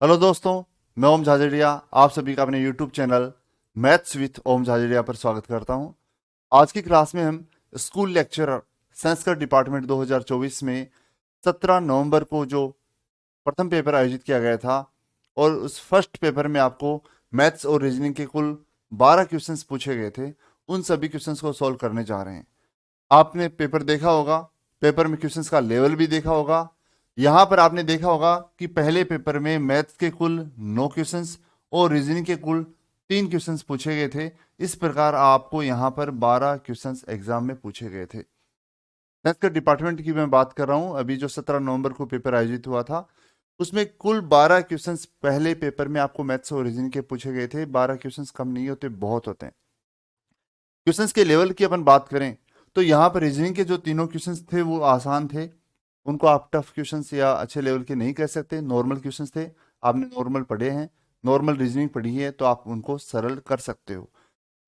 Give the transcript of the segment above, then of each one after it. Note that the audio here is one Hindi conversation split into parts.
हेलो दोस्तों, मैं ओम झाझड़िया आप सभी का अपने यूट्यूब चैनल मैथ्स विथ ओम झाझड़िया पर स्वागत करता हूं। आज की क्लास में हम स्कूल लेक्चरर संस्कृत डिपार्टमेंट 2024 में 17 नवंबर को जो प्रथम पेपर आयोजित किया गया था और उस फर्स्ट पेपर में आपको मैथ्स और रीजनिंग के कुल 12 क्वेश्चंस पूछे गए थे। उन सभी क्वेश्चंस को सॉल्व करने जा रहे हैं। आपने पेपर देखा होगा, पेपर में क्वेश्चंस का लेवल भी देखा होगा। यहां पर आपने देखा होगा कि पहले पेपर में मैथ्स के कुल 9 क्वेश्चंस और रीजनिंग के कुल 3 क्वेश्चंस पूछे गए थे। इस प्रकार आपको यहां पर 12 क्वेश्चंस एग्जाम में पूछे गए थे। संस्कृत डिपार्टमेंट की मैं बात कर रहा हूं। अभी जो 17 नवंबर को पेपर आयोजित हुआ था उसमें कुल 12 क्वेश्चंस पहले पेपर में आपको मैथ्स और रीजनिंग के पूछे गए थे। 12 क्वेश्चंस कम नहीं होते, बहुत होते हैं। क्वेश्चंस के लेवल की अपन बात करें तो यहाँ पर रीजनिंग के जो तीनों क्वेश्चंस थे वो आसान थे। उनको आप टफ क्वेश्चंस या अच्छे लेवल के नहीं कह सकते, नॉर्मल क्वेश्चंस थे। आपने नॉर्मल पढ़े हैं, नॉर्मल रीजनिंग पढ़ी है, तो आप उनको सरल कर सकते हो।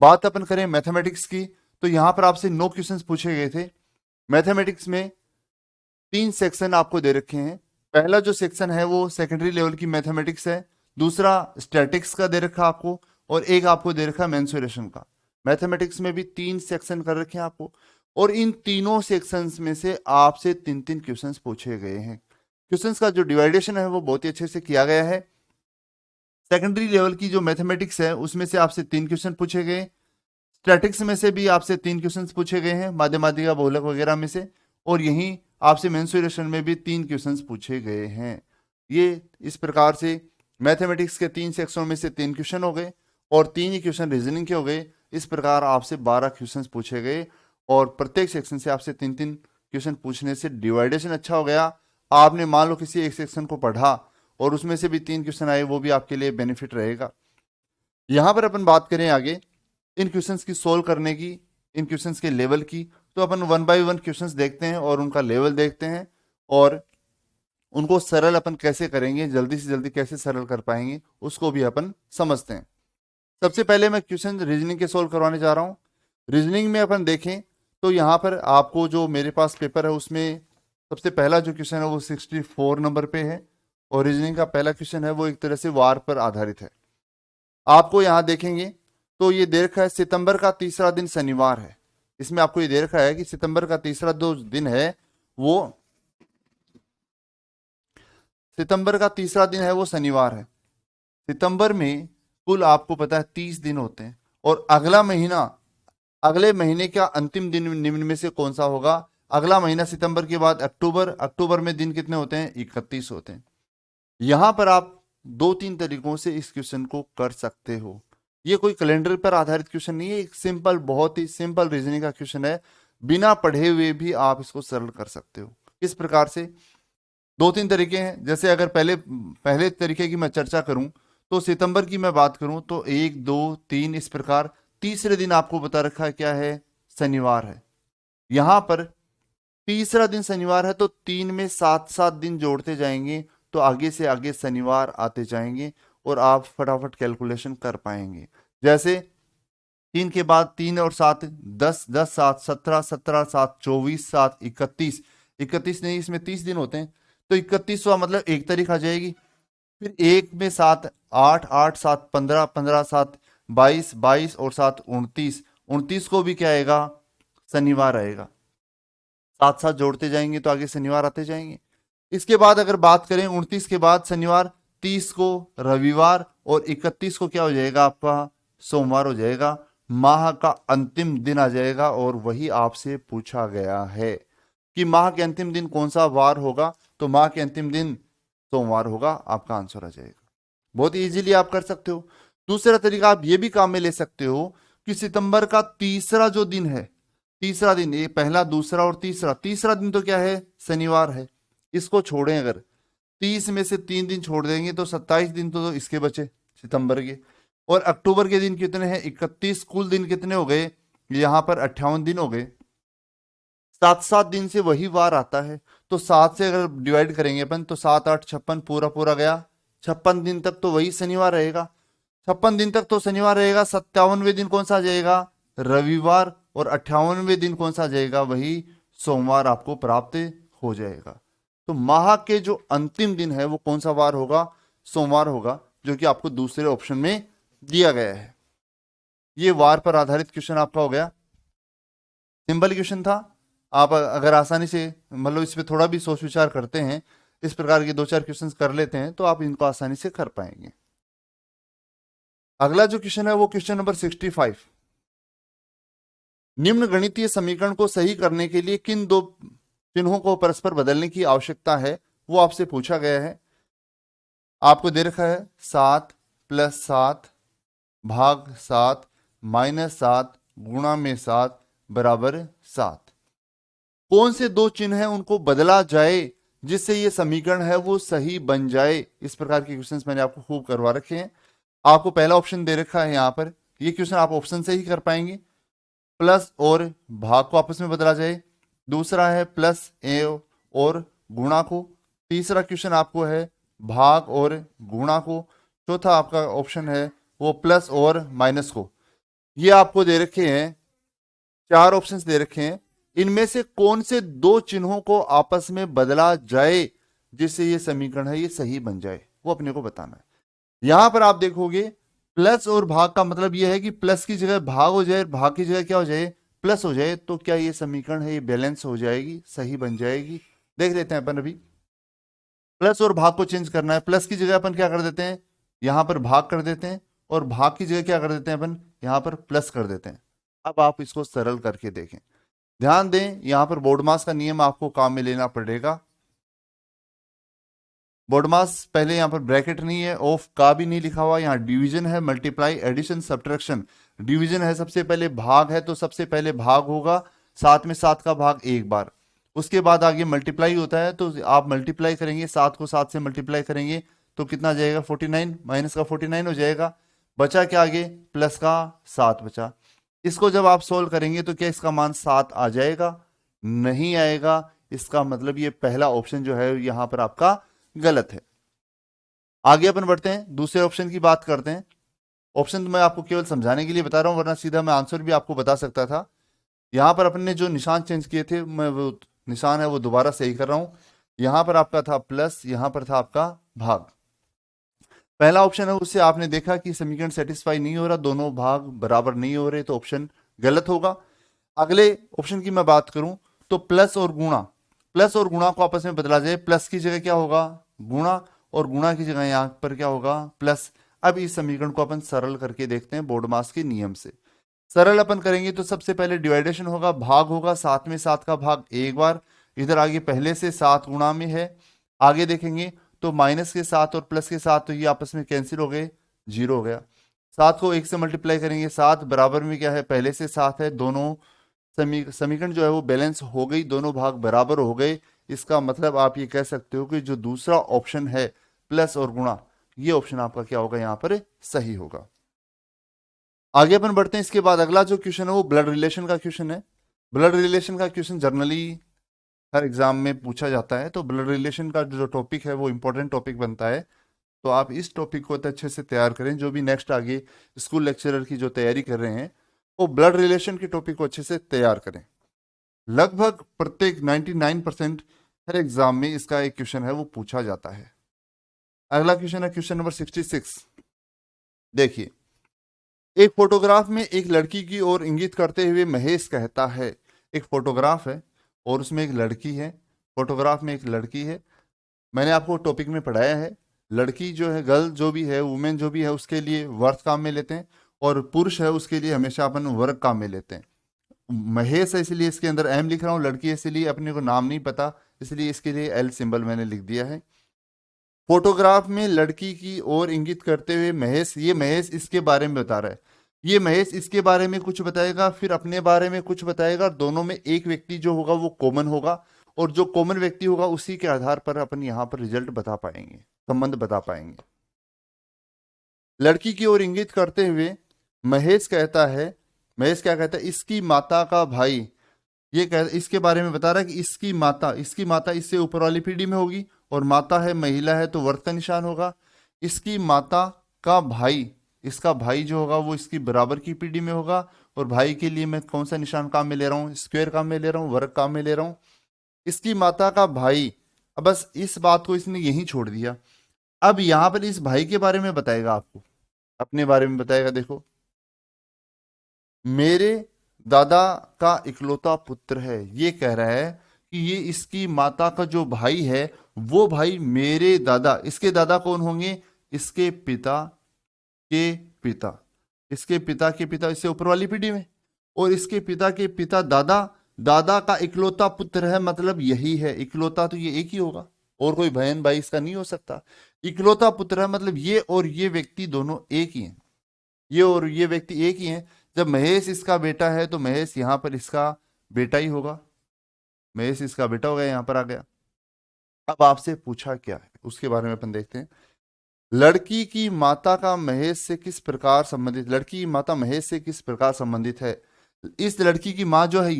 बात अपन करें मैथमेटिक्स की तो यहाँ पर आपसे 9 क्वेश्चंस पूछे गए थे। मैथमेटिक्स में 3 सेक्शन आपको दे रखे हैं। पहला जो सेक्शन है वो सेकेंडरी लेवल की मैथमेटिक्स है, दूसरा स्टैटिक्स का दे रखा आपको, और एक आपको दे रखा मेंसुरेशन का। मैथमेटिक्स में भी 3 सेक्शन कर रखे हैं आपको, और इन तीनों सेक्शंस में से आपसे 3-3 क्वेश्चंस पूछे गए हैं। क्वेश्चंस का जो डिवाइडेशन है वो बहुत ही अच्छे से किया गया है। सेकेंडरी लेवल की जो मैथमेटिक्स है उसमें से आपसे 3 क्वेश्चन पूछे गए। स्टैटिक्स में से भी आपसे 3 क्वेश्चन पूछे गए हैं, माध्यमातिका बहुलक वगैरह में से। और यहीं आपसे मेंसुरेशन में भी 3 क्वेश्चन पूछे गए हैं। ये इस प्रकार से मैथमेटिक्स के 3 सेक्शनों में से 3 क्वेश्चन हो गए और 3 ही क्वेश्चन रीजनिंग के हो गए। इस प्रकार आपसे 12 क्वेश्चन पूछे गए और प्रत्येक सेक्शन से आपसे 3-3 क्वेश्चन पूछने से डिवाइडेशन अच्छा हो गया। आपने मान लो किसी एक सेक्शन को पढ़ा और उसमें से भी 3 क्वेश्चन आए, वो भी आपके लिए बेनिफिट रहेगा। यहां पर अपन बात करें आगे इन क्वेश्चंस की सोल्व करने की, इन क्वेश्चंस के लेवल की, तो अपन 1 बाय 1 क्वेश्चंस देखते हैं और उनका लेवल देखते हैं और उनको सरल अपन कैसे करेंगे, जल्दी से जल्दी कैसे सरल कर पाएंगे उसको भी अपन समझते हैं। सबसे पहले मैं क्वेश्चन रीजनिंग के सोल्व करवाने जा रहा हूं। रीजनिंग में अपन देखें तो यहाँ पर आपको जो मेरे पास पेपर है उसमें सबसे पहला जो क्वेश्चन है वो 64 नंबर पे है और रीजनिंग का पहला क्वेश्चन है वो एक तरह से वार पर आधारित है। आपको यहां देखेंगे तो ये दे रखा है सितंबर का तीसरा दिन शनिवार है। इसमें आपको ये दे रखा है कि सितंबर का तीसरा जो दिन है वो सितंबर का तीसरा दिन है वो शनिवार है। सितंबर में कुल आपको पता है 30 दिन होते हैं और अगला महीना, अगले महीने का अंतिम दिन निम्न में से कौन सा होगा? अगला महीना सितंबर के बाद अक्टूबर। अक्टूबर में दिन कितने होते हैं? 31 होते हैं। यहां पर आप 2-3 तरीकों से इस क्वेश्चन को कर सकते हो। ये कोई कैलेंडर पर आधारित क्वेश्चन नहीं है, एक सिंपल, बहुत ही सिंपल रीजनिंग का क्वेश्चन है। बिना पढ़े हुए भी आप इसको सरल कर सकते हो। इस प्रकार से 2-3 तरीके हैं। जैसे अगर पहले पहले तरीके की मैं चर्चा करूं तो सितंबर की मैं बात करूं तो 1, 2, 3 इस प्रकार। तीसरे दिन आपको बता रखा है क्या है? शनिवार है। यहां पर तीसरा दिन शनिवार है तो 3 में 7-7 दिन जोड़ते जाएंगे तो आगे से आगे शनिवार आते जाएंगे और आप फटाफट कैलकुलेशन कर पाएंगे। जैसे 3 के बाद 3 और 7 10, 10 7 17, 17 7 24, 7 31। 31 नहीं, इसमें 30 दिन होते हैं तो 31वां मतलब 1 तारीख आ जाएगी। फिर 1 में 7 8, 8 7 15, 15 7 22, 22 और 7 29। 29 को भी क्या आएगा? शनिवार आएगा। साथ साथ जोड़ते जाएंगे तो आगे शनिवार आते जाएंगे। इसके बाद अगर बात करें 29 के बाद शनिवार, 30 को रविवार और 31 को क्या हो जाएगा? आपका सोमवार हो जाएगा। माह का अंतिम दिन आ जाएगा और वही आपसे पूछा गया है कि माह के अंतिम दिन कौन सा वार होगा, तो माह के अंतिम दिन सोमवार होगा। आपका आंसर आ जाएगा। बहुत इजीली आप कर सकते हो। दूसरा तरीका आप ये भी काम में ले सकते हो कि सितंबर का तीसरा जो दिन है, तीसरा दिन, ये पहला, दूसरा और तीसरा, तीसरा दिन तो क्या है? शनिवार है। इसको छोड़ें, अगर 30 में से 3 दिन छोड़ देंगे तो 27 दिन तो इसके बचे सितंबर के। और अक्टूबर के दिन कितने हैं? 31। कुल दिन कितने हो गए? यहां पर 58 दिन हो गए। 7-7 दिन से वही वार आता है तो 7 से अगर डिवाइड करेंगे अपन तो 7 8 56 पूरा पूरा गया। 56 दिन तक तो वही शनिवार रहेगा। 56 दिन तक तो शनिवार रहेगा। 57वें दिन कौन सा आ जाएगा? रविवार। और 58वें दिन कौन सा आ जाएगा? वही सोमवार आपको प्राप्त हो जाएगा। तो माह के जो अंतिम दिन है वो कौन सा वार होगा? सोमवार होगा, जो कि आपको दूसरे ऑप्शन में दिया गया है। ये वार पर आधारित क्वेश्चन आपका हो गया, सिंपल क्वेश्चन था। आप अगर आसानी से मतलब इस पे थोड़ा भी सोच विचार करते हैं, इस प्रकार के 2-4 क्वेश्चंस कर लेते हैं, तो आप इनको आसानी से कर पाएंगे। अगला जो क्वेश्चन है वो क्वेश्चन नंबर 65। निम्न गणितीय समीकरण को सही करने के लिए किन दो चिन्हों को परस्पर बदलने की आवश्यकता है, वो आपसे पूछा गया है। आपको दे रखा है 7 + 7 भाग 7 -7 गुणा में 7 बराबर 7। कौन से दो चिन्ह हैं उनको बदला जाए जिससे ये समीकरण है वो सही बन जाए। इस प्रकार के क्वेश्चंस मैंने आपको खूब करवा रखे हैं। आपको पहला ऑप्शन दे रखा है यहाँ पर, ये क्वेश्चन आप ऑप्शन से ही कर पाएंगे, प्लस और भाग को आपस में बदला जाए। दूसरा है प्लस ए और गुणा को। तीसरा क्वेश्चन आपको है भाग और गुणा को। चौथा आपका ऑप्शन है वो प्लस और माइनस को। ये आपको दे रखे हैं, 4 ऑप्शंस दे रखे हैं। इनमें से कौन से दो चिन्हों को आपस में बदला जाए जिससे ये समीकरण है ये सही बन जाए, वो अपने को बताना है। यहां पर आप देखोगे प्लस और भाग का मतलब यह है कि प्लस की जगह भाग हो जाए, भाग की जगह क्या हो जाए, प्लस हो जाए, तो क्या ये समीकरण है ये बैलेंस हो जाएगी, सही बन जाएगी। देख लेते हैं अपन अभी। प्लस और भाग को चेंज करना है, प्लस की जगह अपन क्या कर देते हैं, यहां पर भाग कर देते हैं, और भाग की जगह क्या कर देते हैं अपन, यहां पर प्लस कर देते हैं। अब आप इसको सरल करके देखें, ध्यान दें, यहां पर बोर्डमास का नियम आपको काम में लेना पड़ेगा। बोर्डमास पहले यहां पर ब्रैकेट नहीं है, ऑफ का भी नहीं लिखा हुआ, यहां डिवीजन है, मल्टीप्लाई, एडिशन, सब्ट्रैक्शन। डिवीजन है, सबसे पहले भाग है तो सबसे पहले भाग होगा, 7 में 7 का भाग एक बार, उसके बाद आगे मल्टीप्लाई होता है, तो आप मल्टीप्लाई करेंगे, 7 को 7 से मल्टीप्लाई करेंगे तो कितना जाएगा 49, माइनस का 49 हो जाएगा। बचा क्या आगे, प्लस का 7 बचा। इसको जब आप सोल्व करेंगे तो क्या इसका मान 7 आ जाएगा, नहीं आएगा। इसका मतलब ये पहला ऑप्शन जो है यहां पर आपका गलत है। आगे अपन बढ़ते हैं, दूसरे ऑप्शन की बात करते हैं। ऑप्शन तो मैं आपको केवल समझाने के लिए बता रहा हूं, वरना सीधा मैं आंसर भी आपको बता सकता था। यहां पर अपन ने जो निशान चेंज किए थे, मैं वो निशान है वो दोबारा सही कर रहा हूं। यहां पर आपका था प्लस, यहां पर था आपका भाग। पहला ऑप्शन है उससे आपने देखा कि समीकरण सेटिस्फाई नहीं हो रहा, दोनों भाग बराबर नहीं हो रहे, तो ऑप्शन गलत होगा। अगले ऑप्शन की मैं बात करूं तो प्लस और गुणा, प्लस और गुणा को आपस में बदला जाए, प्लस की जगह क्या होगा गुणा, और गुणा की जगह यहां पर क्या होगा प्लस। अब इस समीकरण को अपन सरल करके देखते हैं बोर्डमास के नियम से। सरल अपन करेंगे तो सबसे पहले डिवाइडेशन होगा, भाग होगा, 7 में 7 का भाग एक बार, इधर आगे पहले से 7 गुणा में है। आगे देखेंगे तो माइनस के 7 और प्लस के 7 तो ये आपस में कैंसिल हो गए, 0 हो गया। 7 को 1 से मल्टीप्लाई करेंगे, 7 बराबर में क्या है, पहले से 7 है, दोनों समीकरण जो है वो बैलेंस हो गई, दोनों भाग बराबर हो गए। इसका मतलब आप ये कह सकते हो कि जो दूसरा ऑप्शन है प्लस और गुणा, ये ऑप्शन आपका क्या होगा यहाँ पर सही होगा। आगे अपन बढ़ते हैं। इसके बाद अगला जो क्वेश्चन है वो ब्लड रिलेशन का क्वेश्चन है। ब्लड रिलेशन का क्वेश्चन जनरली हर एग्जाम में पूछा जाता है, तो ब्लड रिलेशन का जो टॉपिक है वो इंपॉर्टेंट टॉपिक बनता है। तो आप इस टॉपिक को अच्छे से तैयार करें, जो भी नेक्स्ट आगे स्कूल लेक्चरर की जो तैयारी कर रहे हैं वो ब्लड रिलेशन के टॉपिक को अच्छे से तैयार करें। लगभग प्रत्येक 99% हर एग्जाम में इसका एक क्वेश्चन है वो पूछा जाता है। अगला क्वेश्चन है क्वेश्चन नंबर 66। देखिए, एक फोटोग्राफ में एक लड़की की ओर इंगित करते हुए महेश कहता है, एक फोटोग्राफ है और उसमें एक लड़की है, फोटोग्राफ में एक लड़की है। मैंने आपको टॉपिक में पढ़ाया है, लड़की जो है, गर्ल जो भी है, वुमेन जो भी है, उसके लिए वर्थ काम में लेते हैं, और पुरुष है उसके लिए हमेशा अपन वर्ग काम में लेते हैं। महेश है इसलिए इसके अंदर एम लिख रहा हूं, लड़की है इसलिए अपने को नाम नहीं पता, इसलिए इसके लिए एल सिंबल मैंने लिख दिया है। फोटोग्राफ में लड़की की ओर इंगित करते हुए महेश, ये महेश इसके बारे में बता रहा है, ये महेश इसके बारे में कुछ बताएगा, फिर अपने बारे में कुछ बताएगा। दोनों में एक व्यक्ति जो होगा वो कॉमन होगा, और जो कॉमन व्यक्ति होगा उसी के आधार पर अपन यहां पर रिजल्ट बता पाएंगे, संबंध बता पाएंगे। लड़की की ओर इंगित करते हुए महेश कहता है, महेश क्या कहता है, इसकी माता का भाई, ये कह इसके बारे में बता रहा है कि इसकी माता, इसकी माता इससे ऊपर वाली पीढ़ी में होगी, और माता है महिला है तो वर्त का निशान होगा। इसकी माता का भाई, इसका भाई जो होगा वो इसकी बराबर की पीढ़ी में होगा, और भाई के लिए मैं कौन सा निशान काम में ले रहा हूँ, स्क्वायर काम में ले रहा हूँ, वर्ग काम में ले रहा हूँ। इसकी माता का भाई, अब बस इस बात को इसने यहीं छोड़ दिया। अब यहां पर इस भाई के बारे में बताएगा, आपको अपने बारे में बताएगा। देखो, मेरे दादा का इकलौता पुत्र है, ये कह रहा है कि ये इसकी माता का जो भाई है वो भाई मेरे दादा, इसके दादा कौन होंगे, इसके पिता के पिता, इसके पिता के पिता, इससे ऊपर वाली पीढ़ी में, और इसके पिता के पिता दादा, दादा का इकलौता पुत्र है, मतलब यही है इकलौता, तो ये एक ही होगा, और कोई बहन भाई इसका नहीं हो सकता। इकलौता पुत्र है मतलब ये और ये व्यक्ति दोनों एक ही हैं, ये और ये व्यक्ति एक ही हैं। जब महेश इसका बेटा है तो महेश यहां पर इसका बेटा ही होगा, महेश इसका बेटा हो गया, यहां पर आ गया। अब आपसे पूछा क्या है उसके बारे में अपन देखते हैं। लड़की की माता का महेश से किस प्रकार संबंधित, लड़की की माता महेश से किस प्रकार संबंधित है। इस लड़की की माँ जो है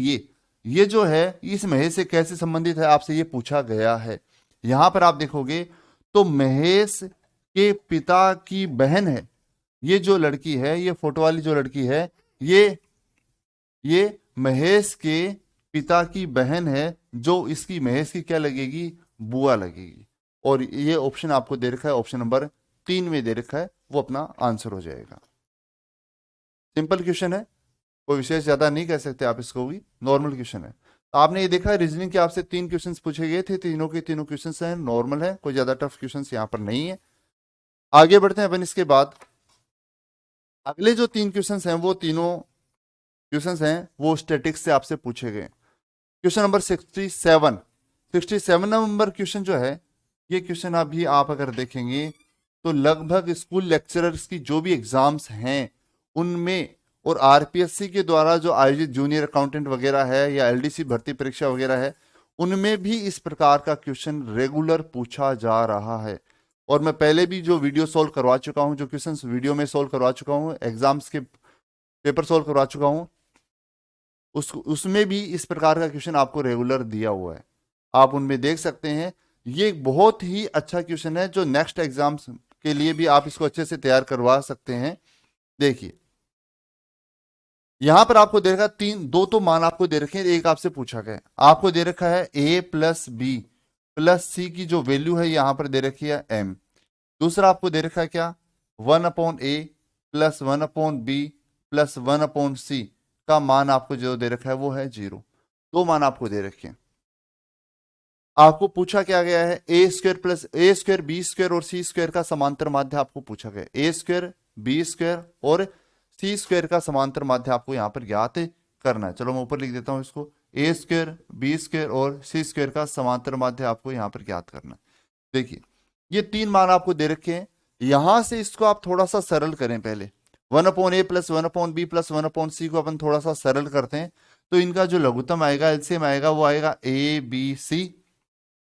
ये जो है इस महेश से कैसे संबंधित है, आपसे ये पूछा गया है। यहां पर आप देखोगे तो महेश के पिता की बहन है, ये जो लड़की है, ये फोटो वाली जो लड़की है, ये महेश के पिता की बहन है, जो इसकी महेश की क्या लगेगी, बुआ लगेगी। और ये ऑप्शन आपको दे रखा है, ऑप्शन नंबर 3 में दे रखा है, वो अपना आंसर हो जाएगा। सिंपल क्वेश्चन है, कोई विशेष ज्यादा नहीं कह सकते आप इसको भी, नॉर्मल क्वेश्चन है। तो आपने ये देखा है रीजनिंग के आपसे 3 क्वेश्चंस पूछे गए थे, तीनों के तीनों क्वेश्चंस हैं नॉर्मल है, कोई ज्यादा टफ क्वेश्चंस यहाँ पर नहीं है। आगे बढ़ते हैं अपन इसके बाद। अगले जो 3 क्वेश्चंस हैं वो तीनों क्वेश्चंस हैं वो स्टैटिक्स से आपसे पूछे गए। क्वेश्चन नंबर 67 नंबर क्वेश्चन जो है, ये क्वेश्चन अभी आप अगर देखेंगे तो लगभग स्कूल लेक्चरर्स की जो भी एग्जाम्स हैं उनमें, और आरपीएससी के द्वारा जो आयोजित जूनियर अकाउंटेंट वगैरह है या एलडीसी भर्ती परीक्षा वगैरह है, उनमें भी इस प्रकार का क्वेश्चन रेगुलर पूछा जा रहा है। और मैं पहले भी जो वीडियो सोल्व करवा चुका हूं, जो क्वेश्चन वीडियो में सोल्व करवा चुका हूं, एग्जाम्स के पेपर सोल्व करवा चुका हूं, उसमें भी इस प्रकार का क्वेश्चन आपको रेगुलर दिया हुआ है, आप उनमें देख सकते हैं। ये एक बहुत ही अच्छा क्वेश्चन है जो नेक्स्ट एग्जाम्स के लिए भी आप इसको अच्छे से तैयार करवा सकते हैं। देखिए यहां पर आपको दे रखा दो तो मान आपको दे रखे हैं, एक आपसे पूछा गया, आपको दे रखा है a प्लस बी प्लस सी की जो वैल्यू है यहां पर दे रखी है m। दूसरा आपको दे रखा है क्या, 1/a plus 1/b plus 1/c का मान आपको जो दे रखा है वो है 0। दो मान आपको दे रखे हैं। आपको पूछा क्या गया है, A square plus A square B square और सी स्क्वायर का समांतर माध्य आपको पूछा गया, ए स्क्वायर बी स्क्वायर और सी स्क्वायर का समांतर माध्य आपको यहां पर ज्ञात करना है। चलो मैं ऊपर लिख देता हूं इसको, ए स्क्वायर बी स्क्वायर और सी स्क्वायर का समांतर माध्य आपको यहां पर ज्ञात करना है। देखिए ये 3 मान आपको दे रखे हैं, यहां से इसको आप थोड़ा सा सरल करें। पहले 1/a plus 1/b plus 1/c को अपन थोड़ा सा सरल करते हैं, तो इनका जो लघुत्तम आएगा, एलसीएम आएगा, वो आएगा ए बी सी।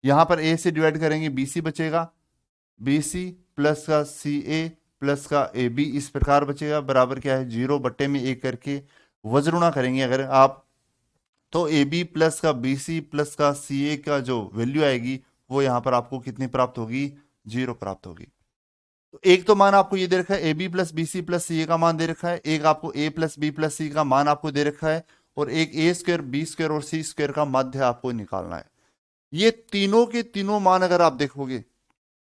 यहां पर ए से डिवाइड करेंगे बी सी बचेगा, बी सी प्लस का सी ए प्लस का ए बी इस प्रकार बचेगा, बराबर क्या है 0 बट्टे में 1 करके वज्रुणा करेंगे अगर आप, तो ए बी प्लस का बी सी प्लस का सी ए का जो वैल्यू आएगी वो यहां पर आपको कितनी प्राप्त होगी, 0 प्राप्त होगी। तो एक तो मान आपको ये दे रखा है A B plus B C plus C A का मान दे रखा है, एक आपको A plus B plus C का मान आपको दे रखा है, और एक ए स्क्वायर बी स्क्वायर और सी स्क्वायर का माध्य आपको निकालना है। ये तीनों के तीनों मान अगर आप देखोगे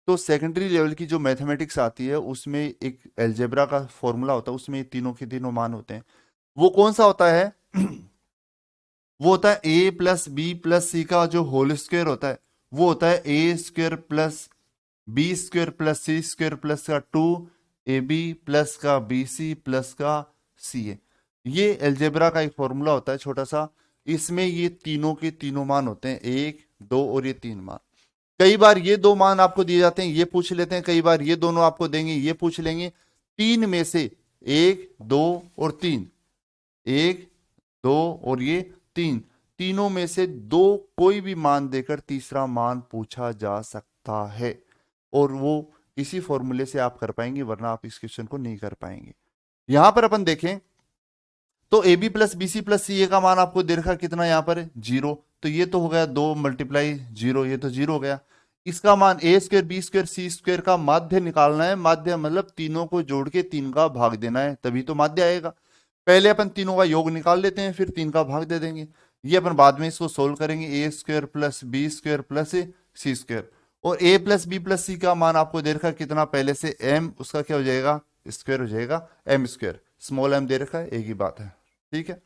तो सेकेंडरी लेवल की जो मैथमेटिक्स आती है उसमें एक एल्जेब्रा का फॉर्मूला होता है, उसमें ये तीनों के तीनों मान होते हैं। वो कौन सा होता है वो होता है A plus B plus C का जो होल स्क्वायर होता है, वो होता है A square plus B square plus C square plus का 2ab प्लस का बी सी प्लस का सी ए। ये एल्जेब्रा का एक फॉर्मूला होता है छोटा सा, इसमें ये तीनों के तीनों मान होते हैं, 1 2 और ये 3 मान। कई बार ये 2 मान आपको दिए जाते हैं, ये पूछ लेते हैं, कई बार ये दोनों आपको देंगे, ये पूछ लेंगे। 3 में से 1 2 और 3, 1 2 और ये 3, तीनों में से 2 कोई भी मान देकर तीसरा मान पूछा जा सकता है, और वो इसी फॉर्मूले से आप कर पाएंगे, वरना आप इस क्वेश्चन को नहीं कर पाएंगे। यहां पर अपन देखें तो A B plus B C plus C A का मान आपको दे रखा कितना, यहां पर 0, तो ये तो हो गया 2 मल्टीप्लाई 0, ये तो 0 हो गया। इसका मान ए स्क्वायर बी स्क्वायर सी स्क्वायर का माध्य निकालना है, माध्य मतलब तीनों को जोड़ के 3 का भाग देना है, तभी तो माध्य आएगा। पहले अपन तीनों का योग निकाल लेते हैं, फिर 3 का भाग दे देंगे। ये अपन बाद में इसको सोल्व करेंगे, A square plus B square plus C square, और a plus B plus C का मान आपको दे रखा है कितना पहले से, m, उसका क्या हो जाएगा, स्क्वायर हो जाएगा, m स्क्वायर, स्मॉल m दे रखा है, एक ही बात है। ठीक है,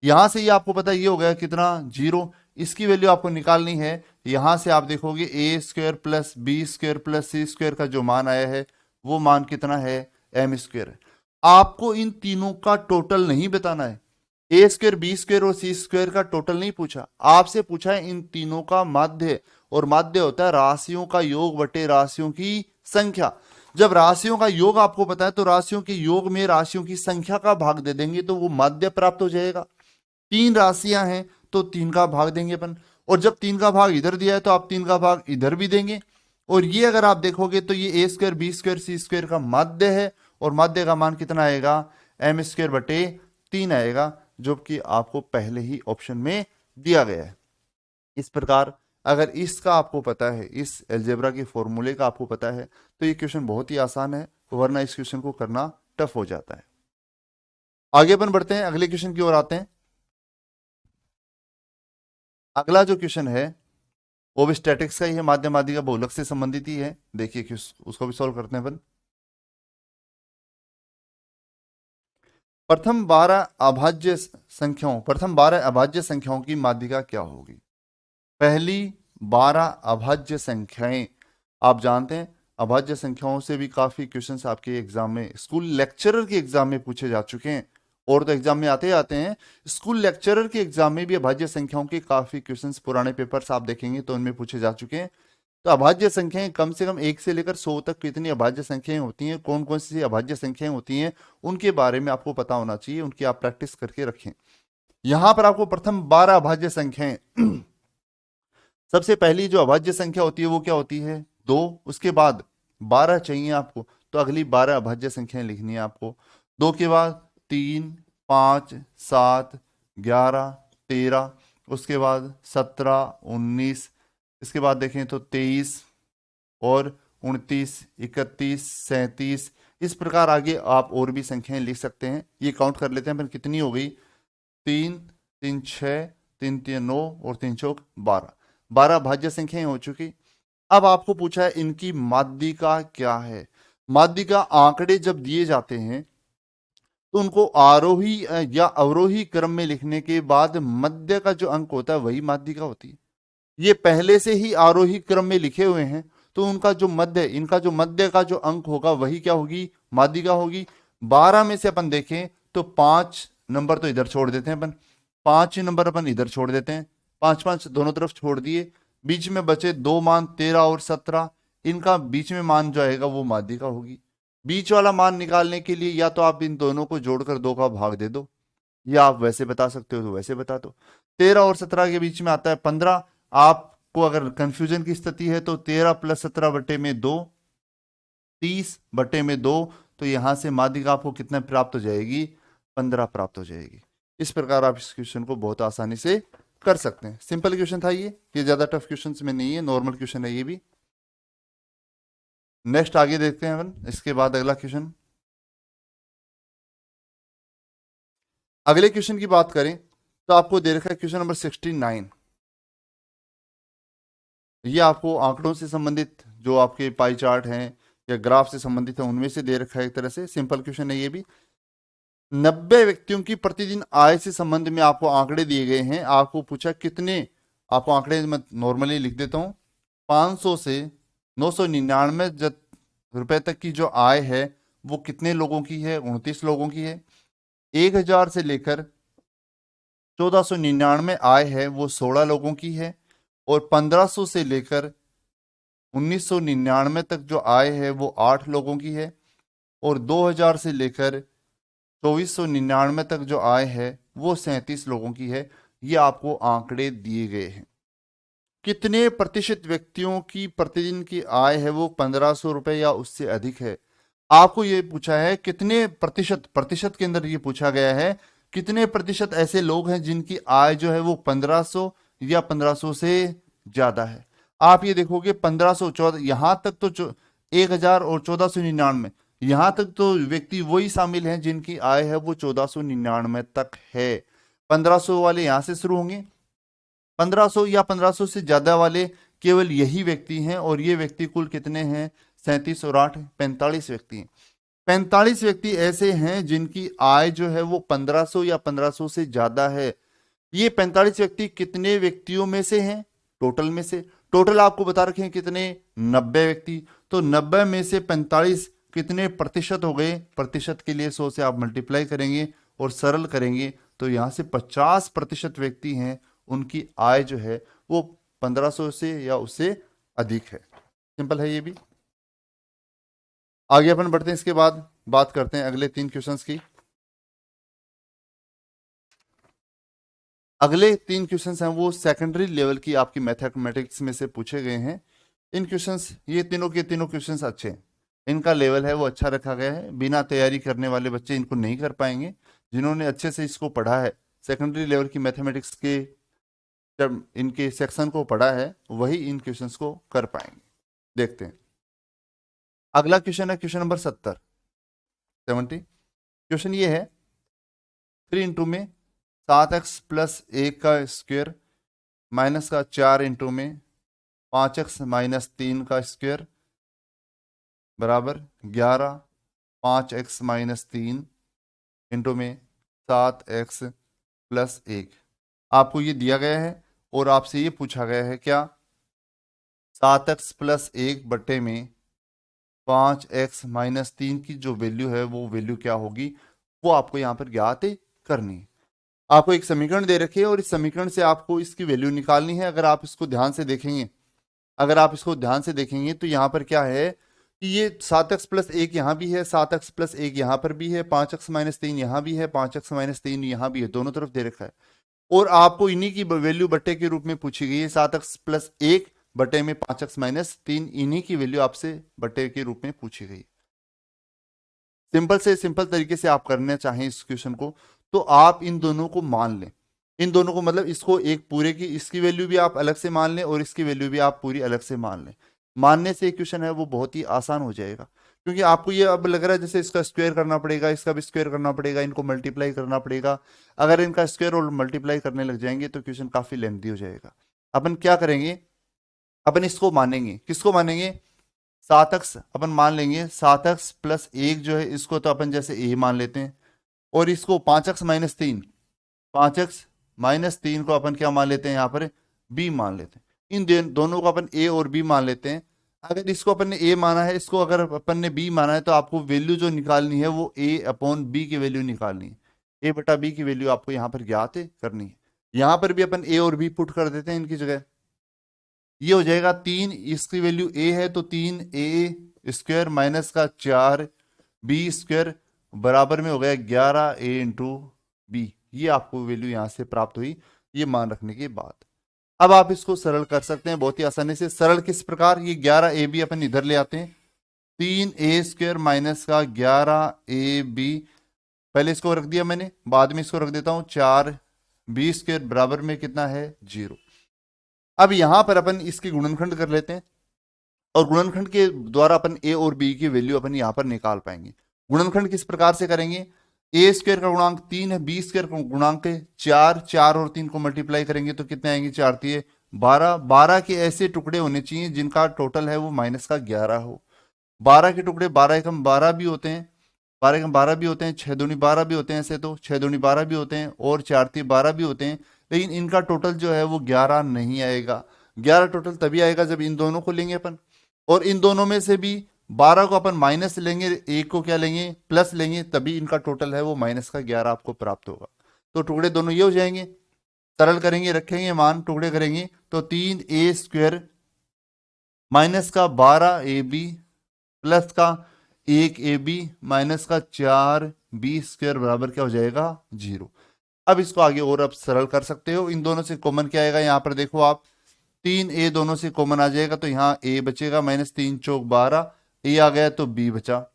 यहां से ये आपको पता है ये हो गया कितना, 0। इसकी वैल्यू आपको निकालनी है। यहां से आप देखोगे A square plus B square plus C square का जो मान आया है वो मान कितना है, एम स्क्वायर। आपको इन तीनों का टोटल नहीं बताना है, ए स्क्वायर बी स्क्वायर और सी स्क्वायर का टोटल नहीं पूछा, आपसे पूछा है इन तीनों का माध्य, और माध्य होता है राशियों का योग बटे राशियों की संख्या। जब राशियों का योग आपको पता है तो राशियों के योग में राशियों की संख्या का भाग दे देंगे तो वो माध्य प्राप्त हो जाएगा। 3 राशियां हैं तो 3 का भाग देंगे अपन, और जब 3 का भाग इधर दिया है तो आप 3 का भाग इधर भी देंगे। और ये अगर आप देखोगे तो ये ए स्क्वायर बी स्क्वायर सी स्क्वायर का माध्य है, और माध्य का मान कितना आएगा, एम स्क्वायर बटे 3 आएगा, जो कि आपको पहले ही ऑप्शन में दिया गया है। इस प्रकार अगर इसका आपको पता है, इस अलजेब्रा के फॉर्मूले का आपको पता है, तो ये क्वेश्चन बहुत ही आसान है, वरना इस क्वेश्चन को करना टफ हो जाता है। आगे अपन बढ़ते हैं, अगले क्वेश्चन की ओर आते हैं। अगला जो क्वेश्चन है वो भी स्टैटिक्स का ही है, माध्य माध्यिका बहुलक से संबंधित ही है। देखिए उसको भी सॉल्व करते हैं अपन। प्रथम 12 अभाज्य संख्याओं की माध्यिका क्या होगी। पहली 12 अभाज्य संख्याएं, आप जानते हैं अभाज्य संख्याओं से भी काफी क्वेश्चंस आपके एग्जाम में, स्कूल लेक्चरर के एग्जाम में पूछे जा चुके हैं, और तो एग्जाम में आते आते हैं, स्कूल लेक्चरर के एग्जाम में भी अभाज्य संख्याओं के काफी क्वेश्चंस पुराने पेपर्स आप देखेंगे तो उनमें पूछे जा चुके हैं। तो अभाज्य संख्याएं कम से कम 1 से लेकर 100 तक कितनी अभाज्य संख्याएं होती हैं, कौन कौन सी अभाज्य संख्याएं होती हैं, उनके बारे में आपको पता होना चाहिए, उनकी आप प्रैक्टिस करके रखें। यहां पर आपको प्रथम 12 अभाज्य संख्याएं सबसे पहली जो अभाज्य संख्या होती है वो क्या होती है, 2। उसके बाद 12 चाहिए आपको, तो अगली 12 अभाज्य संख्याएं लिखनी है आपको। 2 के बाद 3, 5, 7, 11, 13, उसके बाद 17, 19, इसके बाद देखें तो 23 और 29, 31, 37, इस प्रकार आगे आप और भी संख्याएं लिख सकते हैं। ये काउंट कर लेते हैं फिर कितनी हो गई, 3, 3, 6, 3, 3, 9 और 3 चौक 12, 12 भाज्य संख्याएं हो चुकी। अब आपको पूछा है इनकी माध्यिका क्या है। माध्यिका आंकड़े जब दिए जाते हैं तो उनको आरोही या अवरोही क्रम में लिखने के बाद मध्य का जो अंक होता है वही माध्यिका होती है। ये पहले से ही आरोही क्रम में लिखे हुए हैं तो उनका जो मध्य, इनका जो मध्य का जो अंक होगा वही क्या होगी, माध्यिका होगी। 12 में से अपन देखें तो 5 नंबर तो इधर छोड़ देते हैं अपन, 5 नंबर अपन इधर छोड़ देते हैं, 5 5 दोनों तरफ छोड़ दिए, बीच में बचे 2 मान 13 और 17, इनका बीच में मान जो आएगा वो माध्यिका होगी। बीच वाला मान निकालने के लिए या तो आप इन दोनों को जोड़कर 2 का भाग दे दो, या आप वैसे बता सकते हो तो वैसे बता दो। 13 और 17 के बीच में आता है 15। आपको अगर कंफ्यूजन की स्थिति है तो 13 प्लस 17 बटे में 2, 30 बटे में 2, तो यहां से माध्यिका आपको कितना प्राप्त हो जाएगी, 15 प्राप्त हो जाएगी। इस प्रकार आप इस क्वेश्चन को बहुत आसानी से कर सकते हैं। सिंपल क्वेश्चन था ये ज्यादा टफ क्वेश्चन में नहीं है, नॉर्मल क्वेश्चन है ये भी। नेक्स्ट आगे देखते हैं अपन, इसके बाद अगला क्वेश्चन। अगले क्वेश्चन की बात करें तो आपको दे रखा है क्वेश्चन नंबर 69। ये आपको आंकड़ों से संबंधित जो आपके पाई चार्ट हैं या ग्राफ से संबंधित है उनमें से दे रखा है। एक तरह से सिंपल क्वेश्चन है ये भी। 90 व्यक्तियों की प्रतिदिन आय से संबंध में आपको आंकड़े दिए गए हैं। आपको पूछा कितने, आपको आंकड़े मैं नॉर्मली लिख देता हूं, 500 से 999 रुपए तक की जो आय है वो कितने लोगों की है, 29 लोगों की है। 1000 से लेकर 1499 आय है वो 16 लोगों की है, और 1500 से लेकर 1999 तक जो आय है वो 8 लोगों की है, और 2000 से लेकर 2499 तक जो आय है वो 37 लोगों की है। ये आपको आंकड़े दिए गए हैं। कितने प्रतिशत व्यक्तियों की प्रतिदिन की आय है वो 1500 रुपए या उससे अधिक है। आपको ये पूछा है कितने प्रतिशत, प्रतिशत के अंदर ये पूछा गया है कितने प्रतिशत ऐसे लोग हैं जिनकी आय जो है वो 1500 या 1500 से ज्यादा है। आप ये देखोगे 1514 यहां तक तो 1000 और 1499 यहां तक तो व्यक्ति वही शामिल हैं जिनकी आय है वो 1499 तक है। 1500 वाले यहां से शुरू होंगे, 1500 या 1500 से ज्यादा वाले केवल यही व्यक्ति हैं, और ये व्यक्ति कुल कितने हैं? 37 और 8 45 व्यक्ति हैं। 45 व्यक्ति ऐसे हैं जिनकी आय जो है वो 1500 या 1500 से ज्यादा है। ये 45 व्यक्ति कितने व्यक्तियों में से हैं? टोटल में से। टोटल आपको बता रखे हैं कितने? 90 व्यक्ति। तो 90 में से 45 कितने प्रतिशत हो गए? प्रतिशत के लिए 100 से आप मल्टीप्लाई करेंगे और सरल करेंगे तो यहां से 50% व्यक्ति हैं, उनकी आय जो है वो 1500 से या उससे अधिक है। सिंपल है ये भी। आगे अपन बढ़ते हैं, इसके बाद बात करते हैं अगले 3 क्वेश्चंस की। अगले 3 क्वेश्चंस हैं वो सेकेंडरी लेवल की आपकी मैथमेटिक्स में से पूछे गए हैं। इन क्वेश्चंस, ये तीनों के तीनों क्वेश्चंस अच्छे हैं, इनका लेवल है वो अच्छा रखा गया है। बिना तैयारी करने वाले बच्चे इनको नहीं कर पाएंगे। जिन्होंने अच्छे से इसको पढ़ा है, सेकेंडरी लेवल की मैथमेटिक्स के जब इनके सेक्शन को पढ़ा है, वही इन क्वेश्चंस को कर पाएंगे। देखते हैं अगला क्वेश्चन है क्वेश्चन नंबर 70। क्वेश्चन ये है 3 इंटू में 7x प्लस 1 का स्क्वायर माइनस का 4 इंटू में 5x माइनस 3 का स्क्वायर बराबर 11 5x माइनस 3 इंटू में 7x प्लस 1। आपको ये दिया गया है और आपसे ये पूछा गया है क्या? 7x प्लस 1 बटे में 5x माइनस 3 की जो वैल्यू है वो वैल्यू क्या होगी, वो आपको यहाँ पर ज्ञात करनी है। आपको एक समीकरण दे रखी है और इस समीकरण से आपको इसकी वैल्यू निकालनी है। अगर आप इसको ध्यान से देखेंगे, तो यहाँ पर क्या है कि ये 7x प्लस 1 यहाँ भी है, 7x प्लस 1 यहाँ पर भी है, 5x माइनस 3 यहाँ भी है, 5x माइनस 3 यहाँ भी है, दोनों तरफ दे रखा है। और आपको इन्हीं की वैल्यू बट्टे के रूप में पूछी गई है। 7x प्लस 1 बटे में 5x माइनस 3, इन्हीं की वैल्यू आपसे बटे के रूप में पूछी गई। सिंपल से सिंपल तरीके से आप करना चाहें इस क्वेश्चन को, तो आप इन दोनों को मान लें। इन दोनों को मतलब इसको एक पूरे की, इसकी वैल्यू भी आप अलग से मान लें और इसकी वैल्यू भी आप पूरी अलग से मान लें। मानने से क्वेश्चन है वो बहुत ही आसान हो जाएगा, क्योंकि आपको ये अब लग रहा है जैसे इसका स्क्वायर करना पड़ेगा, इसका भी स्क्वायर करना पड़ेगा, इनको मल्टीप्लाई करना पड़ेगा। अगर इनका स्क्वायर और मल्टीप्लाई करने लग जाएंगे तो क्वेश्चन काफी लेंथी हो जाएगा। अपन क्या करेंगे, अपन इसको मानेंगे, किसको मानेंगे? 7x अपन मान लेंगे। 7x प्लस 1 जो है इसको तो अपन जैसे a मान लेते हैं, और इसको 5x माइनस 3, 5x माइनस 3 को अपन क्या मान लेते हैं? यहाँ पर b मान लेते हैं। इन दोनों को अपन a और b मान लेते हैं। अगर इसको अपन ने a माना है, इसको अगर अपन ने b माना है, तो आपको वैल्यू जो निकालनी है वो a अपॉन b की वैल्यू निकालनी है। a बटा b की वैल्यू आपको यहाँ पर ज्ञात करनी है। यहाँ पर भी अपन a और b पुट कर देते हैं इनकी जगह। ये हो जाएगा 3, इसकी वैल्यू a है तो 3a स्क्वायर माइनस का 4b स्क्वायर बराबर में हो गया 11a इंटू b। ये आपको वैल्यू यहां से प्राप्त हुई, ये मान रखने के बाद। अब आप इसको सरल कर सकते हैं बहुत ही आसानी से। सरल किस प्रकार? ये 11ab अपन इधर ले आते हैं, 3a स्क्वायर माइनस का 11ab, पहले इसको रख दिया मैंने, बाद में इसको रख देता हूं 4b स्क्वायर बराबर में कितना है? 0। अब यहां पर अपन इसकी गुणनखंड कर लेते हैं और गुणनखंड के द्वारा अपन a और b की वैल्यू अपन यहां पर निकाल पाएंगे। गुणनखंड किस प्रकार से करेंगे? a स्क्वायर का गुणांक 3 है, b स्क्वायर का गुणांक 4, 4 और 3 को मल्टीप्लाई करेंगे तो कितने आएंगे? 4 3 12। 12 के ऐसे टुकड़े होने चाहिए जिनका टोटल है वो माइनस का 11 हो। 12 के टुकड़े 12 एकम 12 भी होते हैं, 12 एकम 12 भी होते हैं, 6 दूनी 12 भी होते हैं, ऐसे तो 6 दूनी 12 भी होते हैं और 4 3 12 भी होते हैं, लेकिन इनका टोटल जो है वो 11 नहीं आएगा। 11 टोटल तभी आएगा जब इन दोनों को लेंगे अपन, और इन दोनों में से भी 12 को अपन माइनस लेंगे, एक को क्या लेंगे? प्लस लेंगे, तभी इनका टोटल है वो माइनस का 11 आपको प्राप्त होगा। तो टुकड़े दोनों ये हो जाएंगे, सरल करेंगे, रखेंगे मान, टुकड़े करेंगे तो 3a स्क्वायर माइनस का 12ab प्लस का 1ab माइनस का 4b स्क्वायर बराबर क्या हो जाएगा? 0। अब इसको आगे और अब सरल कर सकते हो। इन दोनों से कॉमन क्या आएगा? यहाँ पर देखो आप, 3a दोनों से कॉमन आ जाएगा तो यहाँ a बचेगा, माइनस 3 चौक 12, a आ गया तो b बचा।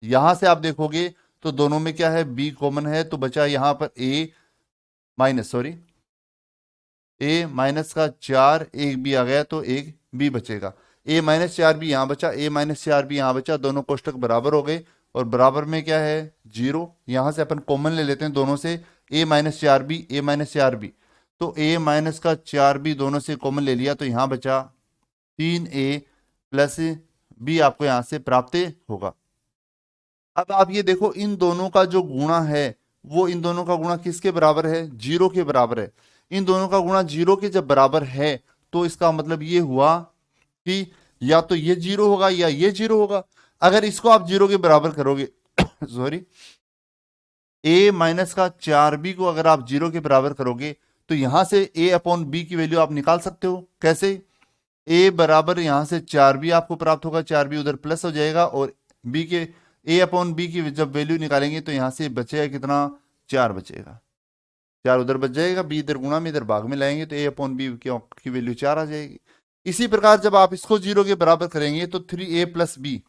यहां से आप देखोगे तो दोनों में क्या है? b कॉमन है तो बचा यहाँ पर a माइनस का 4, एक b आ गया तो एक b बचेगा। a माइनस 4b यहाँ बचा, a माइनस 4b यहाँ बचा, दोनों कोष्टक बराबर हो गए और बराबर में क्या है? 0। यहां से अपन कॉमन ले लेते हैं दोनों से, a माइनस 4b, तो a माइनस का 4b दोनों से कॉमन ले लिया तो यहां बचा 3a प्लस बी आपको यहां से प्राप्त होगा। अब आप ये देखो, इन दोनों का जो गुणा है वो इन दोनों का गुणा किसके बराबर है? 0 के बराबर है। इन दोनों का गुणा 0 के जब बराबर है तो इसका मतलब ये हुआ कि या तो ये 0 होगा या ये 0 होगा। अगर इसको आप 0 के बराबर करोगे सॉरी, a माइनस का 4b को अगर आप 0 के बराबर करोगे तो यहां से a अपॉन b की वैल्यू आप निकाल सकते हो। कैसे? a बराबर यहां से 4b आपको प्राप्त होगा, 4b उधर प्लस हो जाएगा, और b के a अपॉन b की जब वैल्यू निकालेंगे तो यहां से बचेगा कितना? 4 बचेगा। 4 उधर बच जाएगा, b इधर गुणा में इधर भाग में लाएंगे तो a अपॉन बी की वैल्यू 4 आ जाएगी। इसी प्रकार जब आप इसको 0 के बराबर करेंगे तो 3a plus B,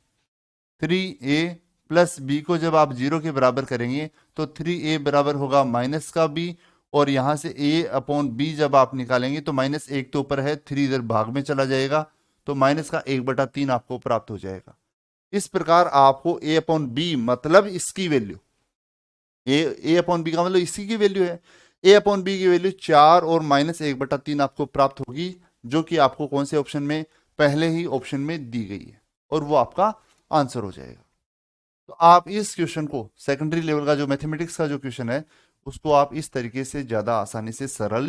3a plus B को जब आप 0 के बराबर करेंगे तो 3a बराबर होगा माइनस का b, और यहां से a अपॉन बी जब आप निकालेंगे तो माइनस 1 तो ऊपर है, 3 इधर भाग में चला जाएगा तो माइनस का 1/3 आपको प्राप्त हो जाएगा। इस प्रकार आपको a अपॉन बी मतलब इसकी वैल्यू, ए अपॉन बी का मतलब इसी की वैल्यू है, ए अपॉन बी की वैल्यू 4 और माइनस 1/3 आपको प्राप्त होगी, जो कि आपको कौन से ऑप्शन में? पहले ही ऑप्शन में दी गई है, और वो आपका आंसर हो जाएगा। तो आप इस क्वेश्चन को, सेकेंडरी लेवल का जो मैथमेटिक्स का जो क्वेश्चन है, उसको आप इस तरीके से ज्यादा आसानी से सरल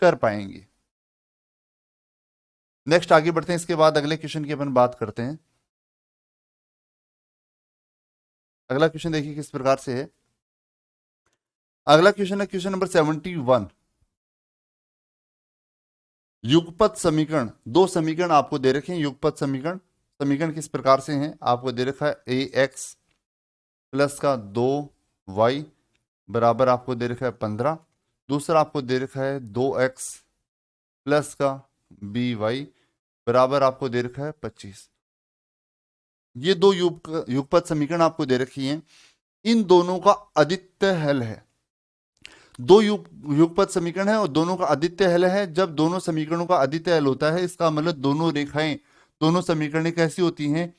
कर पाएंगे। नेक्स्ट आगे बढ़ते हैं, इसके बाद अगले क्वेश्चन की अपन बात करते हैं। अगला क्वेश्चन देखिए किस प्रकार से है। अगला क्वेश्चन है क्वेश्चन नंबर 71। युगपत समीकरण, दो समीकरण आपको दे रखे हैं। युगपत समीकरण, समीकरण किस प्रकार से हैं? आपको दे रखा है ए एक्स प्लस का 2y बराबर आपको दे रखा है 15। दूसरा आपको दे रखा है 2x प्लस का by बराबर आपको दे रखा है 25। ये दो युगपत समीकरण आपको दे रखी हैं। इन दोनों का अद्वितीय हल है। दो युगपत समीकरण है और दोनों का अद्वितीय हल है। जब दोनों समीकरणों का अद्वितीय हल होता है, इसका मतलब दोनों रेखाएं, दोनों समीकरणें कैसी होती हैं?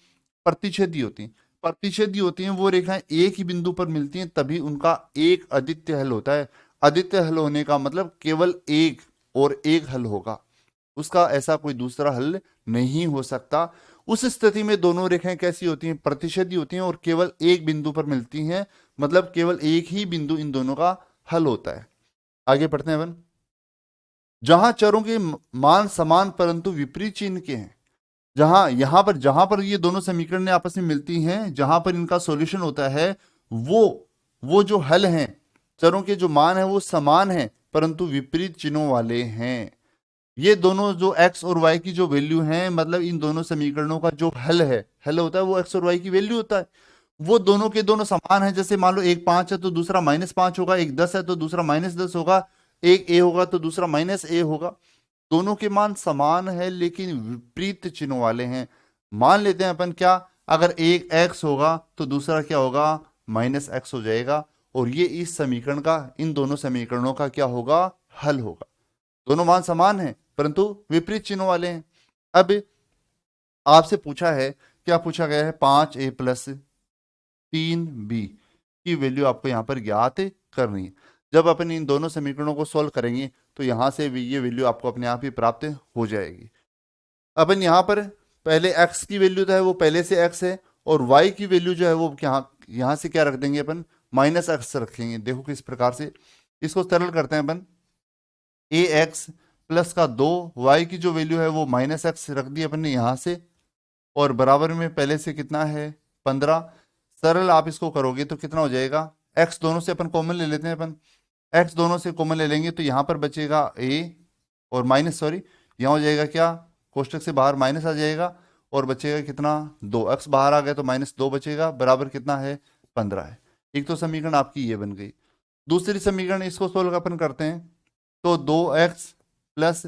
प्रतिच्छेदी होती हैं। प्रतिच्छेदी होती हैं वो रेखाएं एक ही बिंदु पर मिलती हैं, तभी उनका एक अद्वितीय हल होता है। अद्वितीय हल होने का मतलब केवल एक और एक हल होगा, उसका ऐसा कोई दूसरा हल नहीं हो सकता। उस स्थिति में दोनों रेखाएं कैसी होती हैं? प्रतिच्छेदी होती हैं और केवल एक बिंदु पर मिलती हैं, मतलब केवल एक ही बिंदु इन दोनों का हल होता है। आगे बढ़ते हैं अपन। जहां चरों के मान समान परंतु विपरीत चिन्ह के हैं, जहां पर ये दोनों समीकरण आपस में मिलती हैं, जहां पर इनका सॉल्यूशन होता है, वो जो हल हैं, चरों के जो मान है वो समान है परंतु विपरीत चिन्हों वाले हैं। ये दोनों जो x और y की जो वैल्यू है, मतलब इन दोनों समीकरणों का जो हल होता है वो x और y की वैल्यू होता है। वो दोनों के दोनों समान है। जैसे मान लो एक 5 है तो दूसरा -5 होगा, एक 10 है तो दूसरा -10 होगा, एक a होगा तो दूसरा -a होगा। दोनों के मान समान है लेकिन विपरीत चिन्हों वाले हैं। मान लेते हैं अपन, क्या अगर एक x होगा तो दूसरा क्या होगा? -x हो जाएगा, और ये इस समीकरण का, इन दोनों समीकरणों का क्या होगा? हल होगा। दोनों मान समान हैं परंतु विपरीत चिन्हों वाले हैं। अब आपसे पूछा है, क्या पूछा गया है? 5a प्लस 3b की वैल्यू आपको यहां पर ज्ञात करनी है। जब अपन इन दोनों समीकरणों को सॉल्व करेंगे तो यहां से भी ये वैल्यू आपको अपने आप ही प्राप्त हो जाएगी। अपन यहां पर पहले x की वैल्यू तो है वो पहले से x है, और y की वैल्यू जो है वो यहां से क्या रख देंगे अपन? -x रखेंगे। देखो किस प्रकार से इसको सरल करते हैं अपन। ए एक्स प्लस का 2y की जो वैल्यू है वो -x रख दी अपन ने यहां से, और बराबर में पहले से कितना है? 15। सरल आप इसको करोगे तो कितना हो जाएगा? x दोनों से अपन कॉमन ले लेते हैं। अपन x दोनों से कॉमन ले लेंगे तो यहां पर बचेगा a, और यहां हो जाएगा क्या? कोष्टक से बाहर माइनस आ जाएगा, और बचेगा कितना? 2x बाहर आ गया तो -2 बचेगा, बराबर कितना है? 15 है। एक तो समीकरण आपकी ये बन गई। दूसरी समीकरण इसको सोल्व अपन करते हैं तो 2x प्लस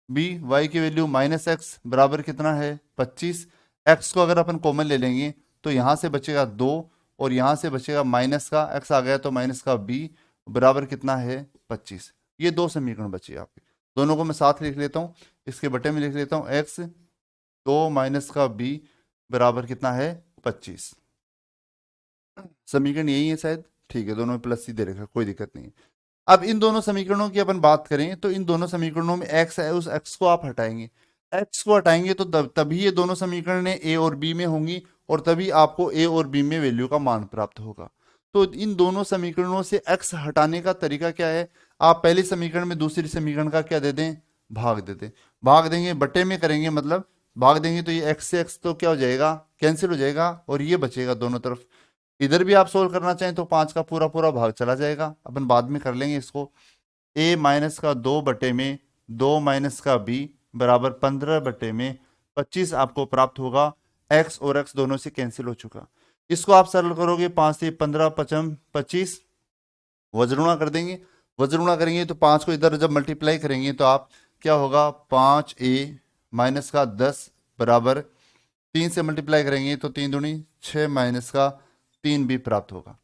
बी, वाई की वैल्यू -x बराबर कितना है? 25। x को अगर अपन कॉमन ले लेंगे तो यहां से बचेगा 2, और यहां से बचेगा माइनस का x आ गया तो माइनस का b बराबर कितना है? 25। ये दो समीकरण बचे आपके। दोनों को मैं साथ लिख लेता हूं, इसके बटे में लिख लेता हूं x, 2 माइनस का b बराबर कितना है? 25। समीकरण यही है शायद, ठीक है, दोनों में प्लस ही दे रखा, कोई दिक्कत नहीं है। अब इन दोनों समीकरणों की अपन बात करें तो इन दोनों समीकरणों में x है, उस x को आप हटाएंगे। एक्स को हटाएंगे तो तभी ये दोनों समीकरण ए और बी में होंगी और तभी आपको ए और बी में वैल्यू का मान प्राप्त होगा। तो इन दोनों समीकरणों से एक्स हटाने का तरीका क्या है, आप पहले समीकरण में दूसरी समीकरण का क्या दे दें, भाग दे दें। भाग देंगे बटे में करेंगे, मतलब भाग देंगे तो ये एक्स से एक्स तो क्या हो जाएगा, कैंसिल हो जाएगा और ये बचेगा दोनों तरफ। इधर भी आप सोल्व करना चाहें तो 5 का पूरा पूरा भाग चला जाएगा, अपन बाद में कर लेंगे इसको। ए माइनस का 2 बटे में 2 माइनस का बी बराबर 15 बटे में 25 आपको प्राप्त होगा। एक्स और एक्स दोनों से कैंसिल हो चुका। इसको आप सरल करोगे, 5 से 15 पचम 25, वज्रुणा कर देंगे। वज्रुणा करेंगे तो 5 को इधर जब मल्टीप्लाई करेंगे तो आप क्या होगा, 5a माइनस का 10 बराबर 3 से मल्टीप्लाई करेंगे तो 3 दूनी 6 माइनस का 3 भी प्राप्त होगा।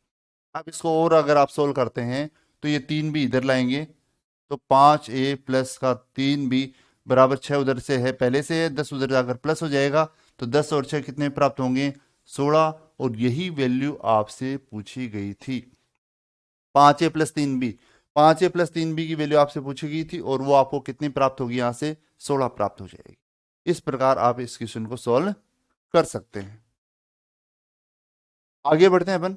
अब इसको और अगर आप सोल्व करते हैं तो ये 3 भी इधर लाएंगे तो 5a प्लस का 3b बराबर 6 उधर से है, पहले से है, 10 उधर जाकर प्लस हो जाएगा तो 10 और 6 कितने प्राप्त होंगे, 16। और यही वैल्यू आपसे पूछी गई थी, 5a plus 3b। 5a plus 3b की वैल्यू आपसे पूछी गई थी और वो आपको कितनी प्राप्त होगी, यहां से 16 प्राप्त हो जाएगी। इस प्रकार आप इस क्वेश्चन को सॉल्व कर सकते हैं। आगे बढ़ते हैं अपन।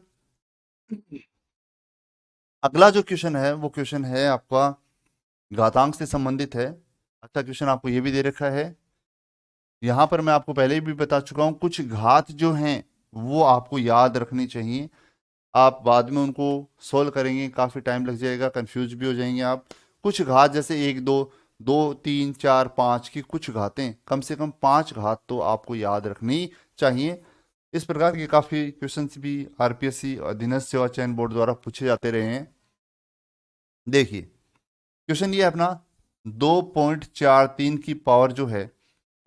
अगला जो क्वेश्चन है वो क्वेश्चन है आपका घातांक से संबंधित है। अच्छा क्वेश्चन आपको ये भी दे रखा है। यहां पर मैं आपको पहले भी बता चुका हूं, कुछ घात जो हैं वो आपको याद रखनी चाहिए। आप बाद में उनको सोल्व करेंगे, काफी टाइम लग जाएगा, कंफ्यूज भी हो जाएंगे आप। कुछ घात जैसे 1 2 2 3 4 5 की कुछ घातें, कम से कम 5 घात तो आपको याद रखनी चाहिए। इस प्रकार के काफी क्वेश्चंस भी आरपीएससी अधीनस्थ सेवा चयन बोर्ड द्वारा पूछे जाते रहे हैं। देखिए क्वेश्चन ये अपना 2.43 की पावर जो है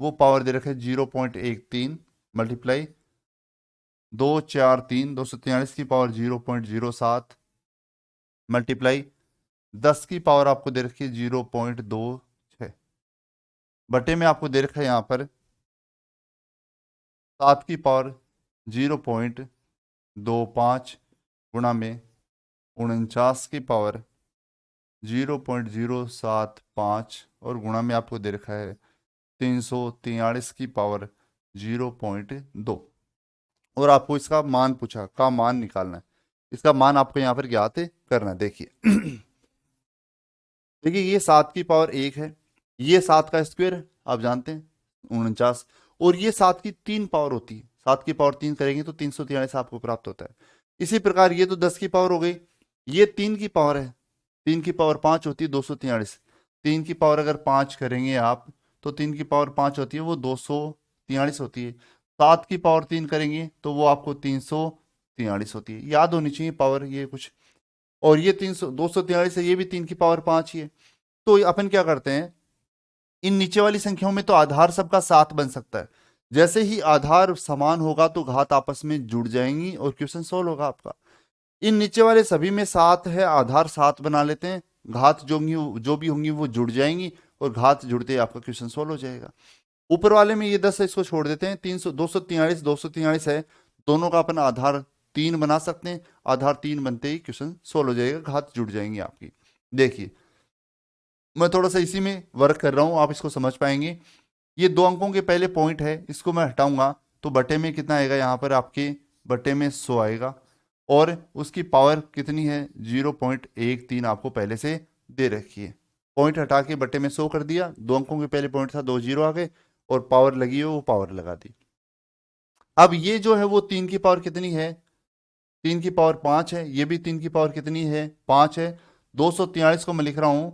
वो पावर दे रखे 0.13 मल्टीप्लाई 243 243 की पावर 0.07 मल्टीप्लाई 10 की पावर आपको दे रखी है 0.26 बटे में आपको दे रखा है यहाँ पर 7 की पावर 0.25 गुणा में 49 की पावर 0.075 और गुणा में आपको दे रखा है 343 की पावर 0.2 और आपको इसका मान पूछा, का मान निकालना है। इसका मान आपको यहाँ पर ज्ञात करना है। देखिए देखिए ये 7 की पावर 1 है, ये 7 का स्क्वायर आप जानते हैं 49, और ये 7 की 3 पावर होती है, 7 की पावर 3 करेंगे तो 343 आपको प्राप्त होता है। इसी प्रकार ये तो 10 की पावर हो गई, ये 3 की पावर है, 3 की पावर 5 होती है 243। 3 की पावर अगर 5 करेंगे आप तो 3 की पावर 5 होती है वो 243 होती है। 7 की पावर 3 करेंगे तो वो आपको 343 होती है, याद होनी चाहिए पावर ये कुछ। और ये 243 है, ये भी 3 की पावर 5 ही है। तो अपन क्या करते हैं, इन नीचे वाली संख्याओं में तो आधार सबका 7 बन सकता है, जैसे ही आधार समान होगा तो घात आपस में जुड़ जाएंगी और क्वेश्चन सोल्व होगा आपका। इन नीचे वाले सभी में 7 है, आधार 7 बना लेते हैं, घात जो भी होंगी वो जुड़ जाएंगी और घात जुड़ते ही आपका क्वेश्चन सोल्व हो जाएगा। ऊपर वाले में ये 10 है, इसको छोड़ देते हैं। 243 है, दोनों का अपन आधार 3 बना सकते हैं, आधार 3 बनते ही क्वेश्चन सोल्व हो जाएगा, घात जुड़ जाएंगी आपकी। देखिए मैं थोड़ा सा इसी में वर्क कर रहा हूं, आप इसको समझ पाएंगे। ये 2 अंकों के पहले पॉइंट है, इसको मैं हटाऊंगा तो बटे में कितना आएगा, यहाँ पर आपके बटे में 100 आएगा और उसकी पावर कितनी है 0.13 आपको पहले से दे रखी है। पॉइंट हटा के बटे में 100 कर दिया, 2 अंकों के पहले पॉइंट था, 2 जीरो आ गए और पावर लगी हो वो पावर लगा दी। अब ये जो है वो 3 की पावर कितनी है, 3 की पावर 5 है, ये भी 3 की पावर कितनी है 5 है। 243 को मैं लिख रहा हूं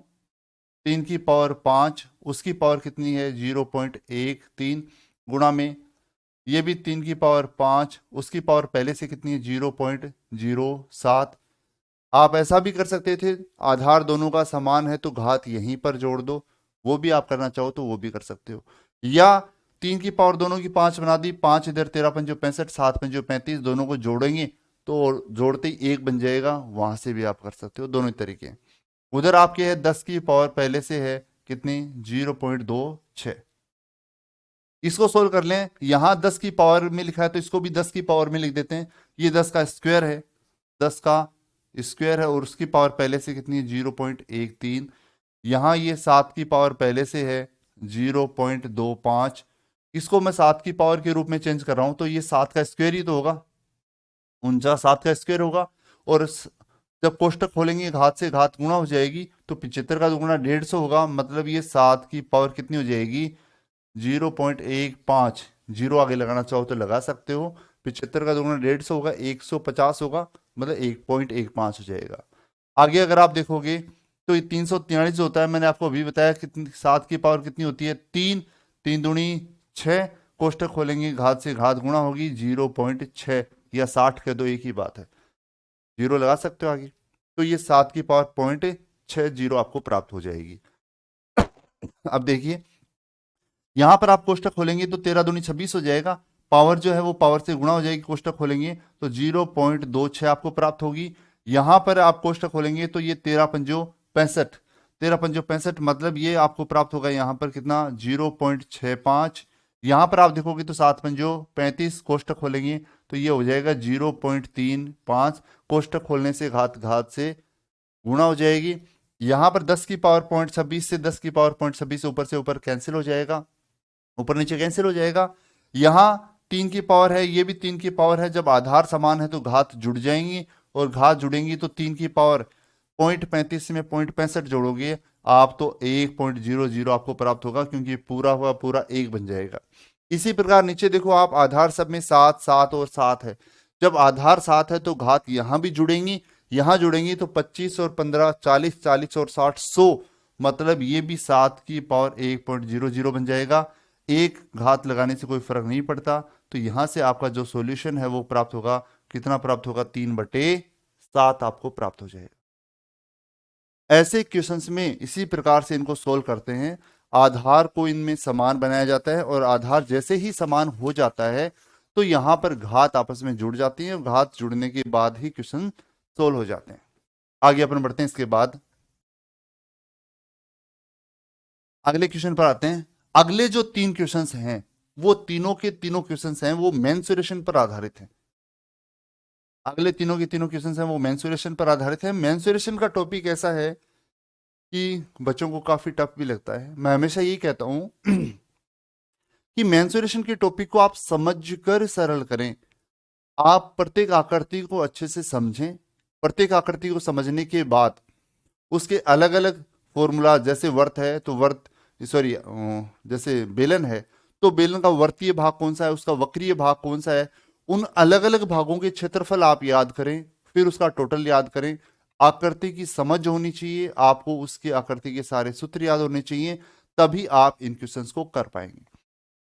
3 की पावर 5, उसकी पावर कितनी है 0.13 गुणा में ये भी 3 की पावर 5, उसकी पावर पहले से कितनी है 0.07। आप ऐसा भी कर सकते थे, आधार दोनों का समान है तो घात यहीं पर जोड़ दो, वो भी आप करना चाहो तो वो भी कर सकते हो। या 3 की पावर दोनों की 5 बना दी, 5 इधर 13 पंजो 65, 7 पंजो 35, दोनों को जोड़ेंगे तो जोड़ते ही 1 बन जाएगा, वहां से भी आप कर सकते हो, दोनों तरीके। उधर आपके है 10 की पावर पहले से है कितनी 0.26, इसको सोल्व कर लें। यहां 10 की पावर में लिखा है तो इसको भी 10 की पावर में लिख देते हैं। ये 10 का स्क्वायर है, 10 का स्क्वायर है और उसकी पावर पहले से कितनी है 0.13। यहां ये 7 की पावर पहले से है 0.25, इसको मैं 7 की पावर के रूप में चेंज कर रहा हूं तो ये 7 का स्क्वायर ही तो होगा, 49 7 का स्क्वायर होगा। और जब कोष्टक खोलेंगे घात से घात गुणा हो जाएगी तो 75 का दुगुना 150 होगा, मतलब ये 7 की पावर कितनी हो जाएगी, 0.15। जीरो आगे लगाना चाहो तो लगा सकते हो। 75 का दुगुना 150 होगा, 150 होगा, मतलब 1.15 हो जाएगा। आगे अगर आप देखोगे तो ये 343 होता है, मैंने आपको अभी बताया कितनी 7 की पावर कितनी होती है, 3, 3 दूनी 6, कोष्टक खोलेंगे घात से घात गुणा होगी 0.6 या 60 के दो एक ही बात है, जीरो लगा सकते हो आगे। तो ये 7 की पावर 0.60 आपको प्राप्त हो जाएगी। अब देखिए यहां पर आप कोष्टक खोलेंगे तो 13 दूनी 26 हो जाएगा, पावर जो है वो पावर से गुणा हो जाएगी, कोष्टक खोलेंगे तो 0.26 आपको प्राप्त होगी। यहां पर आप कोष्टक खोलेंगे तो ये 13 पंजो 65, 13 पंजो 65, मतलब ये आपको प्राप्त होगा यहां पर कितना, 0.65। यहां पर आप देखोगे तो 7 पंजो 35, कोष्टक खोलेंगे तो ये हो जाएगा 0.35, कोष्टक खोलने से घात घात से गुणा हो जाएगी। यहां पर 10 की पावर 0.26 से 10 की पावर 0.26 ऊपर से ऊपर कैंसिल हो जाएगा, ऊपर नीचे कैंसिल हो जाएगा। यहां 3 की पावर है, ये भी 3 की पावर है, जब आधार समान है तो घात जुड़ जाएंगी, और घात जुड़ेंगी तो 3 की पावर 0.35 में 0.65 जोड़ोगे आप तो 1.00 आपको प्राप्त होगा, क्योंकि पूरा हुआ पूरा एक बन जाएगा। इसी प्रकार नीचे देखो आप, आधार सब में 7 7 और 7 है, जब आधार 7 है तो घात यहां भी जुड़ेंगी, यहां जुड़ेंगी तो 25 और 15 40, 40 और 60 100, मतलब ये भी 7 की पावर 1.00 बन जाएगा। एक घात लगाने से कोई फर्क नहीं पड़ता, तो यहां से आपका जो सॉल्यूशन है वो प्राप्त होगा, कितना प्राप्त होगा, 3/7 आपको प्राप्त हो जाएगा। ऐसे क्वेश्चंस में इसी प्रकार से इनको सोल्व करते हैं, आधार को इनमें समान बनाया जाता है, और आधार जैसे ही समान हो जाता है तो यहां पर घात आपस में जुड़ जाती है, और घात जुड़ने के बाद ही क्वेश्चन सोल्व हो जाते हैं। आगे अपन बढ़ते हैं, इसके बाद अगले क्वेश्चन पर आते हैं। अगले जो 3 क्वेश्चंस हैं वो तीनों के तीनों क्वेश्चंस हैं वो मेंसुरेशन पर आधारित हैं। अगले तीनों के तीनों क्वेश्चंस हैं वो मेंसुरेशन पर आधारित है। मेंसुरेशन का टॉपिक ऐसा है कि बच्चों को काफी टफ भी लगता है। मैं हमेशा यही कहता हूं कि मेंसुरेशन के टॉपिक को आप समझकर सरल करें। आप प्रत्येक आकृति को अच्छे से समझें, प्रत्येक आकृति को समझने के बाद उसके अलग अलग फॉर्मूला, जैसे वर्त है तो वर्त, सॉरी जैसे बेलन है तो बेलन का वर्तीय भाग कौन सा है, उसका वक्रीय भाग कौन सा है, उन अलग अलग भागों के क्षेत्रफल आप याद करें, फिर उसका टोटल याद करें। आकृति की समझ होनी चाहिए आपको, उसके आकृति के सारे सूत्र याद होने चाहिए, तभी आप इन क्वेश्चंस को कर पाएंगे।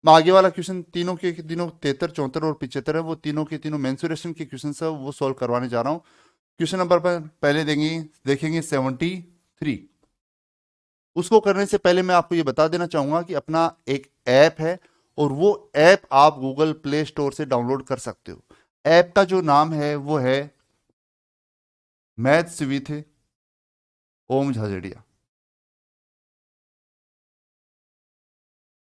मैं आगे वाला क्वेश्चन तीनों के तीनों 73 74 और 75 है, वो तीनों के तीनों मेंसुरेशन के क्वेश्चन है, वो सोल्व करवाने जा रहा हूं। क्वेश्चन नंबर पर पहले देखेंगे 73। उसको करने से पहले मैं आपको ये बता देना चाहूंगा कि अपना एक ऐप है, और वो ऐप आप गूगल प्ले स्टोर से डाउनलोड कर सकते हो। ऐप का जो नाम है वो है मैथ्स विथ ओम झाझड़िया।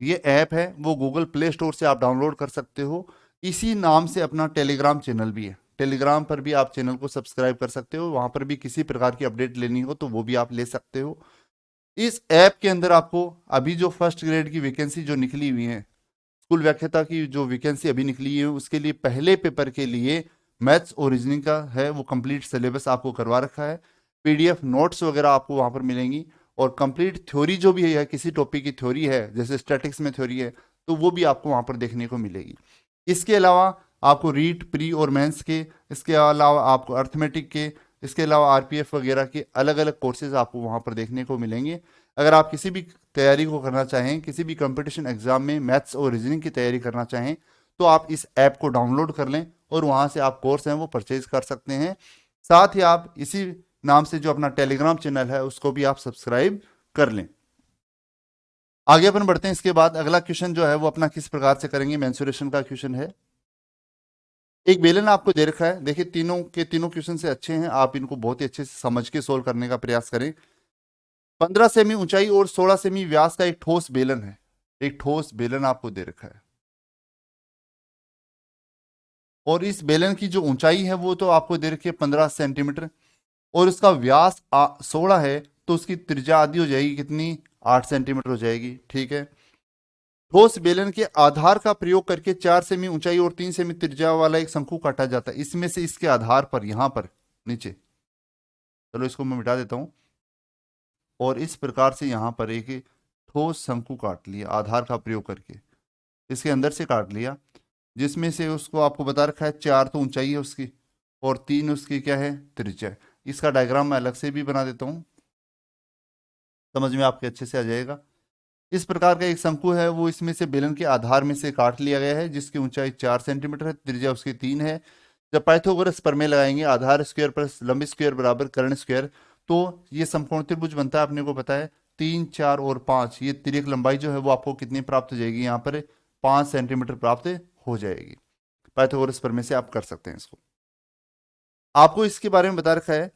ये ऐप है वो गूगल प्ले स्टोर से आप डाउनलोड कर सकते हो। इसी नाम से अपना टेलीग्राम चैनल भी है, टेलीग्राम पर भी आप चैनल को सब्सक्राइब कर सकते हो, वहां पर भी किसी प्रकार की अपडेट लेनी हो तो वो भी आप ले सकते हो। इस ऐप के अंदर आपको अभी जो फर्स्ट ग्रेड की वैकेंसी जो निकली हुई है, स्कूल व्याख्याता की जो वैकेंसी अभी निकली है, उसके लिए पहले पेपर के लिए मैथ्स और रीजनिंग का है वो कंप्लीट सिलेबस आपको करवा रखा है। पीडीएफ नोट्स वगैरह आपको वहां पर मिलेंगी, और कंप्लीट थ्योरी जो भी है, किसी टॉपिक की थ्योरी है, जैसे स्टैटिक्स में थ्योरी है तो वो भी आपको वहां पर देखने को मिलेगी। इसके अलावा आपको रीट प्री और मेंस के, इसके अलावा आपको अर्थमेटिक के, इसके अलावा आरपीएफ वगैरह के अलग अलग कोर्सेज आपको वहां पर देखने को मिलेंगे। अगर आप किसी भी तैयारी को करना चाहें, किसी भी कंपटीशन एग्जाम में मैथ्स और रीजनिंग की तैयारी करना चाहें, तो आप इस ऐप को डाउनलोड कर लें, और वहां से आप कोर्स हैं वो परचेज कर सकते हैं। साथ ही आप इसी नाम से जो अपना टेलीग्राम चैनल है उसको भी आप सब्सक्राइब कर लें। आगे अपन बढ़ते हैं। इसके बाद अगला क्वेश्चन जो है वो अपना किस प्रकार से करेंगे, मेंसुरेशन का क्वेश्चन है। एक बेलन आपको दे रखा है, देखिए तीनों के तीनों क्वेश्चन से अच्छे हैं, आप इनको बहुत ही अच्छे से समझ के सोल्व करने का प्रयास करें। 15 सेमी ऊंचाई और 16 सेमी व्यास का एक ठोस बेलन है, एक ठोस बेलन आपको दे रखा है, और इस बेलन की जो ऊंचाई है वो तो आपको दे रखी है 15 सेंटीमीटर, और इसका व्यास 16 है, तो उसकी त्रिज्या आधी हो जाएगी कितनी, 8 सेंटीमीटर हो जाएगी। ठीक है। ठोस बेलन के आधार का प्रयोग करके 4 सेमी ऊंचाई और 3 सेमी त्रिज्या वाला एक शंकु काटा जाता है। इसमें से इसके आधार पर यहां पर नीचे, चलो इसको मैं मिटा देता हूं, और इस प्रकार से यहां पर एक ठोस शंकु काट लिया आधार का प्रयोग करके, इसके अंदर से काट लिया, जिसमें से उसको आपको बता रखा है 4 तो ऊंचाई है उसकी और 3 उसकी क्या है, त्रिज्या है। इसका डायग्राम मैं अलग से भी बना देता हूं, समझ में आपके अच्छे से आ जाएगा। इस प्रकार का एक शंकु है, वो इसमें से बेलन के आधार में से काट लिया गया है, जिसकी ऊंचाई 4 सेंटीमीटर है, त्रिज्या उसकी 3 है। जब पाइथागोरस प्रमेय लगाएंगे आधार स्क्वायर प्लस लंब स्क्वायर बराबर कर्ण स्क्वायर, तो ये समकोण त्रिभुज बनता है, अपने को पता है 3, 4 और 5, ये तिर्यक लंबाई जो है वो आपको कितनी प्राप्त हो जाएगी, यहाँ पर 5 सेंटीमीटर प्राप्त हो जाएगी। पाइथागोरस प्रमेय से आप कर सकते हैं इसको। आपको इसके बारे में बता रखा है,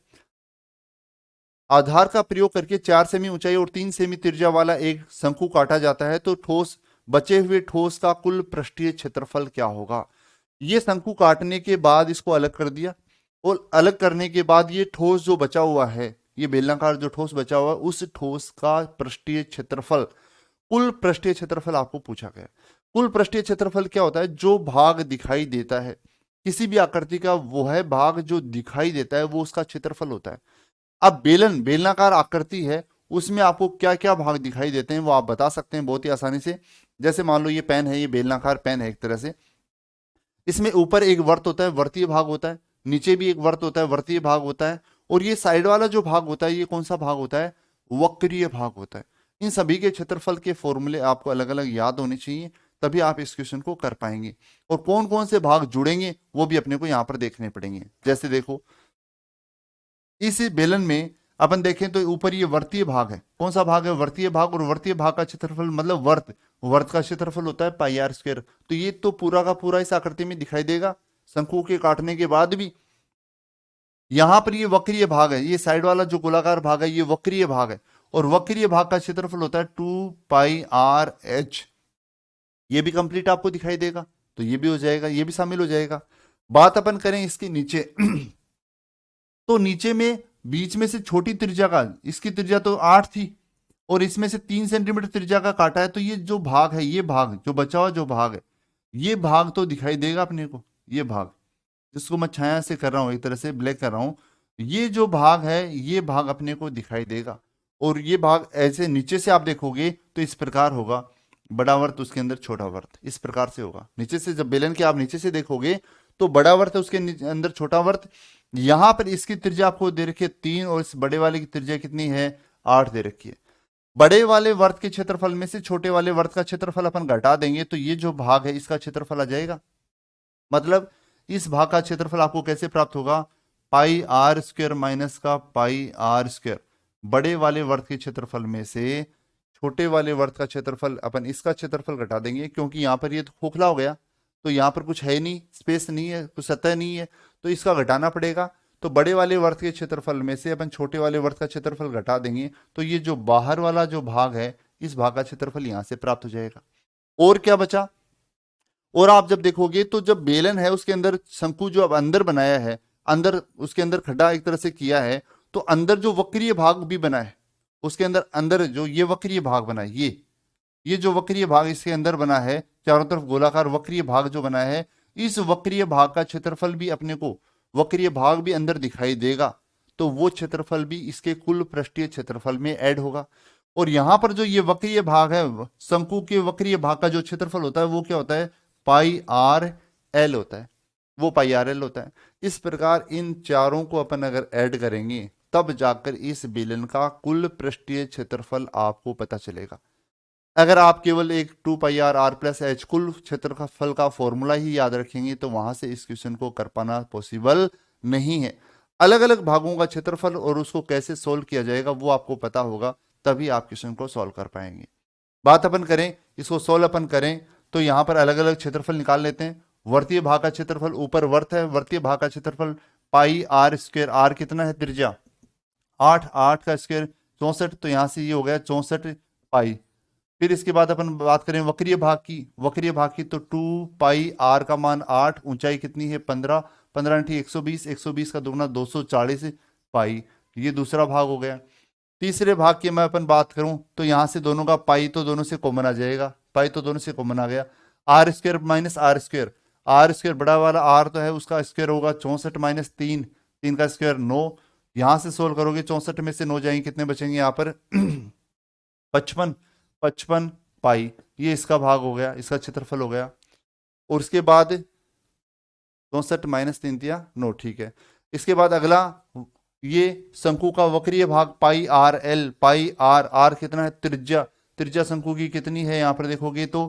आधार का प्रयोग करके 4 सेमी ऊंचाई और 3 सेमी त्रिज्या वाला एक शंकु काटा जाता है, तो ठोस बचे हुए ठोस का कुल पृष्ठीय क्षेत्रफल क्या होगा। ये शंकु काटने के बाद इसको अलग कर दिया, और अलग करने के बाद ये ठोस जो बचा हुआ है, ये बेलनाकार जो ठोस बचा हुआ है, उस ठोस का पृष्ठीय क्षेत्रफल, कुल पृष्ठीय क्षेत्रफल आपको पूछा गया। कुल पृष्ठीय क्षेत्रफल क्या होता है, जो भाग दिखाई देता है किसी भी आकृति का, वो है भाग जो दिखाई देता है वो उसका क्षेत्रफल होता है। अब बेलनाकार आकृति है, उसमें आपको क्या क्या भाग दिखाई देते हैं वो आप बता सकते हैं बहुत ही आसानी से। जैसे मान लो ये पेन है, ये बेलनाकार पेन है एक तरह से, इसमें ऊपर एक वर्त होता है, वर्तीय भाग होता है, नीचे भी एक वर्त होता है, वर्तीय भाग होता है, और ये साइड वाला जो भाग होता है ये कौन सा भाग होता है, वक्रीय भाग होता है। इन सभी के क्षेत्रफल के फॉर्मूले आपको अलग अलग याद होने चाहिए, तभी आप इस क्वेश्चन को कर पाएंगे। और कौन कौन से भाग जुड़ेंगे वो भी अपने को यहाँ पर देखने पड़ेंगे। जैसे देखो, इस बेलन में अपन देखें तो ऊपर ये वर्तीय भाग है, कौन सा भाग है, वर्तीय भाग, और वर्तीय भाग का क्षेत्रफल मतलब वर्त का क्षेत्रफल होता है पाई आर स्क्वायर। तो ये तो पूरा का पूरा इस आकृति में दिखाई देगा शंकु के काटने के बाद भी। यहां पर ये वक्रीय भाग है, ये साइड वाला जो गोलाकार भाग है ये वक्रीय भाग है, और वक्रीय भाग का क्षेत्रफल होता है 2πr/h। ये भी कंप्लीट आपको दिखाई देगा, तो ये भी हो जाएगा, ये भी शामिल हो जाएगा। बात अपन करें इसके नीचे तो नीचे में बीच में से छोटी त्रिज्या का, इसकी त्रिज्या तो 8 थी और इसमें से 3 सेंटीमीटर त्रिज्या का काटा है, तो ये जो भाग है, ये भाग जो बचा हुआ जो भाग है, ये भाग तो दिखाई देगा अपने को। ये भाग जिसको मैं छाया से कर रहा हूं, एक तरह से ब्लैक कर रहा हूं, ये जो भाग है ये भाग अपने को दिखाई देगा। और ये भाग ऐसे नीचे से आप देखोगे तो इस प्रकार होगा, बड़ा वर्त उसके अंदर छोटा वर्त, इस प्रकार से होगा। नीचे से जब बेलन के आप नीचे से देखोगे तो बड़ा वर्त है, उसके अंदर छोटा वर्त। यहां पर इसकी त्रिज्या आपको दे रखी है 3, और इस बड़े वाले की त्रिज्या कितनी है, 8 दे रखी है। बड़े वाले वर्त के क्षेत्रफल में से छोटे वाले वर्त का क्षेत्रफल अपन घटा देंगे, तो ये जो भाग है इसका क्षेत्रफल आ जाएगा। मतलब इस भाग का क्षेत्रफल आपको कैसे प्राप्त होगा, πr² माइनस का πr²। बड़े वाले वर्त के क्षेत्रफल में से छोटे वाले वर्त का क्षेत्रफल, अपन इसका क्षेत्रफल घटा देंगे, क्योंकि यहां पर ये तो खोखला हो गया, तो यहां पर कुछ है नहीं, स्पेस नहीं है, कुछ सतह नहीं है, तो इसका घटाना पड़ेगा। तो बड़े वाले वर्त के क्षेत्रफल में से अपन छोटे वाले वर्त का क्षेत्रफल घटा देंगे, तो ये जो बाहर वाला जो भाग है इस भाग का क्षेत्रफल यहां से प्राप्त हो जाएगा। और क्या बचा, और आप जब देखोगे तो जब बेलन है उसके अंदर शंकु जो अब अंदर बनाया है, अंदर उसके अंदर खड्डा एक तरह से किया है, तो अंदर जो वक्रीय भाग भी बना है उसके अंदर, अंदर जो ये वक्रीय भाग बना है, ये जो वक्रीय भाग इसके अंदर बना है, चारों तरफ गोलाकार वक्रीय भाग जो बना है, इस वक्रीय भाग का क्षेत्रफल भी अपने को, वक्रीय भाग भी अंदर दिखाई देगा, तो वो क्षेत्रफल भी इसके कुल पृष्ठीय क्षेत्रफल में ऐड होगा। और यहां पर जो ये वक्रीय भाग है, शंकु के वक्रीय भाग का जो क्षेत्रफल होता है वो क्या होता है, πr/l होता है, वो πr/l होता है। इस प्रकार इन चारों को अपन अगर ऐड करेंगे तब जाकर इस बेलन का कुल पृष्ठीय क्षेत्रफल आपको पता चलेगा। अगर आप केवल एक 2πr/r+h कुल क्षेत्रफल का फॉर्मूला ही याद रखेंगे तो वहां से इस क्वेश्चन को कर पाना पॉसिबल नहीं है। अलग अलग भागों का क्षेत्रफल और उसको कैसे सोल्व किया जाएगा वो आपको पता होगा, तभी आप क्वेश्चन को सोल्व कर पाएंगे। बात अपन करें, इसको सोल्व अपन करें तो यहां पर अलग अलग क्षेत्रफल निकाल लेते हैं। वर्तीय भाग का क्षेत्रफल, ऊपर वर्त है, वर्तीय भाग का क्षेत्रफल πr², r कितना है, त्रिज्या 8, 8 का स्क्वायर 64, तो यहां से ये हो गया 64 पाई। फिर इसके बाद अपन बात करें वक्रीय भाग की, वक्रीय भाग की तो 2πr का मान 8, ऊंचाई कितनी है 15, 15 × 120, 120 का दुगना 240 पाई, ये दूसरा भाग हो गया। तीसरे भाग की मैं अपन बात करूं तो यहां से दोनों का पाई तो दोनों से कॉमन आ जाएगा, पाई तो दोनों से कॉमन आ गया। R square minus R square, R square बड़ा वाला आर तो है उसका स्क्वायर होगा 64 माइनस 3, 3 का स्क्वायर 9। यहां से सोल्व करोगे 64 में से 9 जाएंगे, कितने बचेंगे यहाँ पर 55, 55 पाई, ये इसका भाग हो गया, इसका क्षेत्रफल हो गया। और उसके बाद 64 माइनस 3 दिया 9, ठीक है। इसके बाद अगला ये शंकु का वक्रीय भाग pi R L, pi R, R कितना है त्रिज्या, त्रिज्या शंकु की कितनी है यहाँ पर देखोगे तो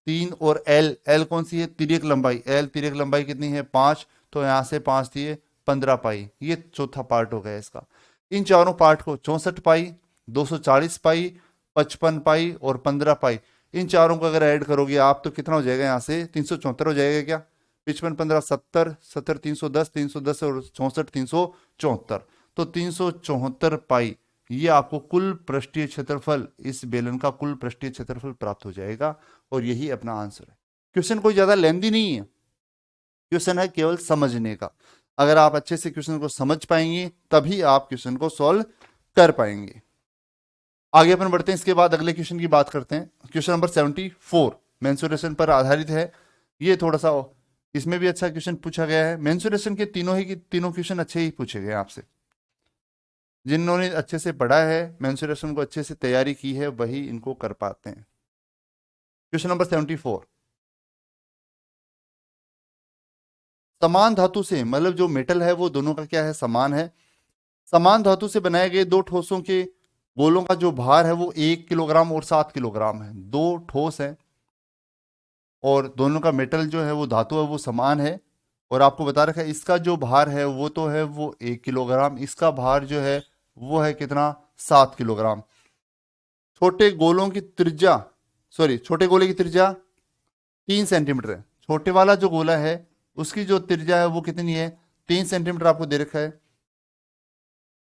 3, और एल, एल कौन सी है तिर्यक लंबाई, एल तिर्यक लंबाई कितनी है 5, तो यहाँ से 5 दिए 15 पाई, ये चौथा पार्ट हो गया इसका। इन चारों पार्ट को 64 पाई, 240 पाई, 55 पाई और 15 पाई, इन चारों को अगर ऐड करोगे आप तो कितना हो जाएगा यहाँ से 374 हो जाएगा क्या, 55 15 70, 70 310, 310 और 64 374, तो 374 पाई ये आपको कुल पृष्ठीय क्षेत्रफल, इस बेलन का कुल पृष्ठीय क्षेत्रफल प्राप्त हो जाएगा। और यही अपना आंसर है। क्वेश्चन कोई ज्यादा लेंदी नहीं है, क्वेश्चन है केवल समझने का। अगर आप अच्छे से क्वेश्चन को समझ पाएंगे तभी आप क्वेश्चन को सॉल्व कर पाएंगे। आगे अपन बढ़ते हैं, इसके बाद अगले क्वेश्चन की बात करते हैं। क्वेश्चन नंबर 74 मेंसुरेशन पर आधारित है। ये थोड़ा सा इसमें भी अच्छा क्वेश्चन पूछा गया है। मेंसुरेशन के तीनों क्वेश्चन अच्छे ही पूछे गए आपसे। जिन्होंने अच्छे से पढ़ा है, मेंसुरेशन को अच्छे से तैयारी की है, वही इनको कर पाते हैं। क्वेश्चन नंबर 74, समान धातु से, मतलब जो मेटल है वो दोनों का क्या है समान है। समान धातु से बनाए गए दो ठोसों के गोलों का जो भार है वो 1 किलोग्राम और 7 किलोग्राम है। दो ठोस है और दोनों का मेटल जो है वो धातु है वो समान है, और आपको बता रखा है इसका जो भार है वो तो है वो 1 किलोग्राम, इसका भार जो है वो है कितना 7 किलोग्राम। छोटे गोलों की त्रिज्या, सॉरी छोटे गोले की त्रिज्या 3 सेंटीमीटर है। छोटे वाला जो गोला है उसकी जो त्रिज्या है वो कितनी है 3 सेंटीमीटर आपको दे रखा है।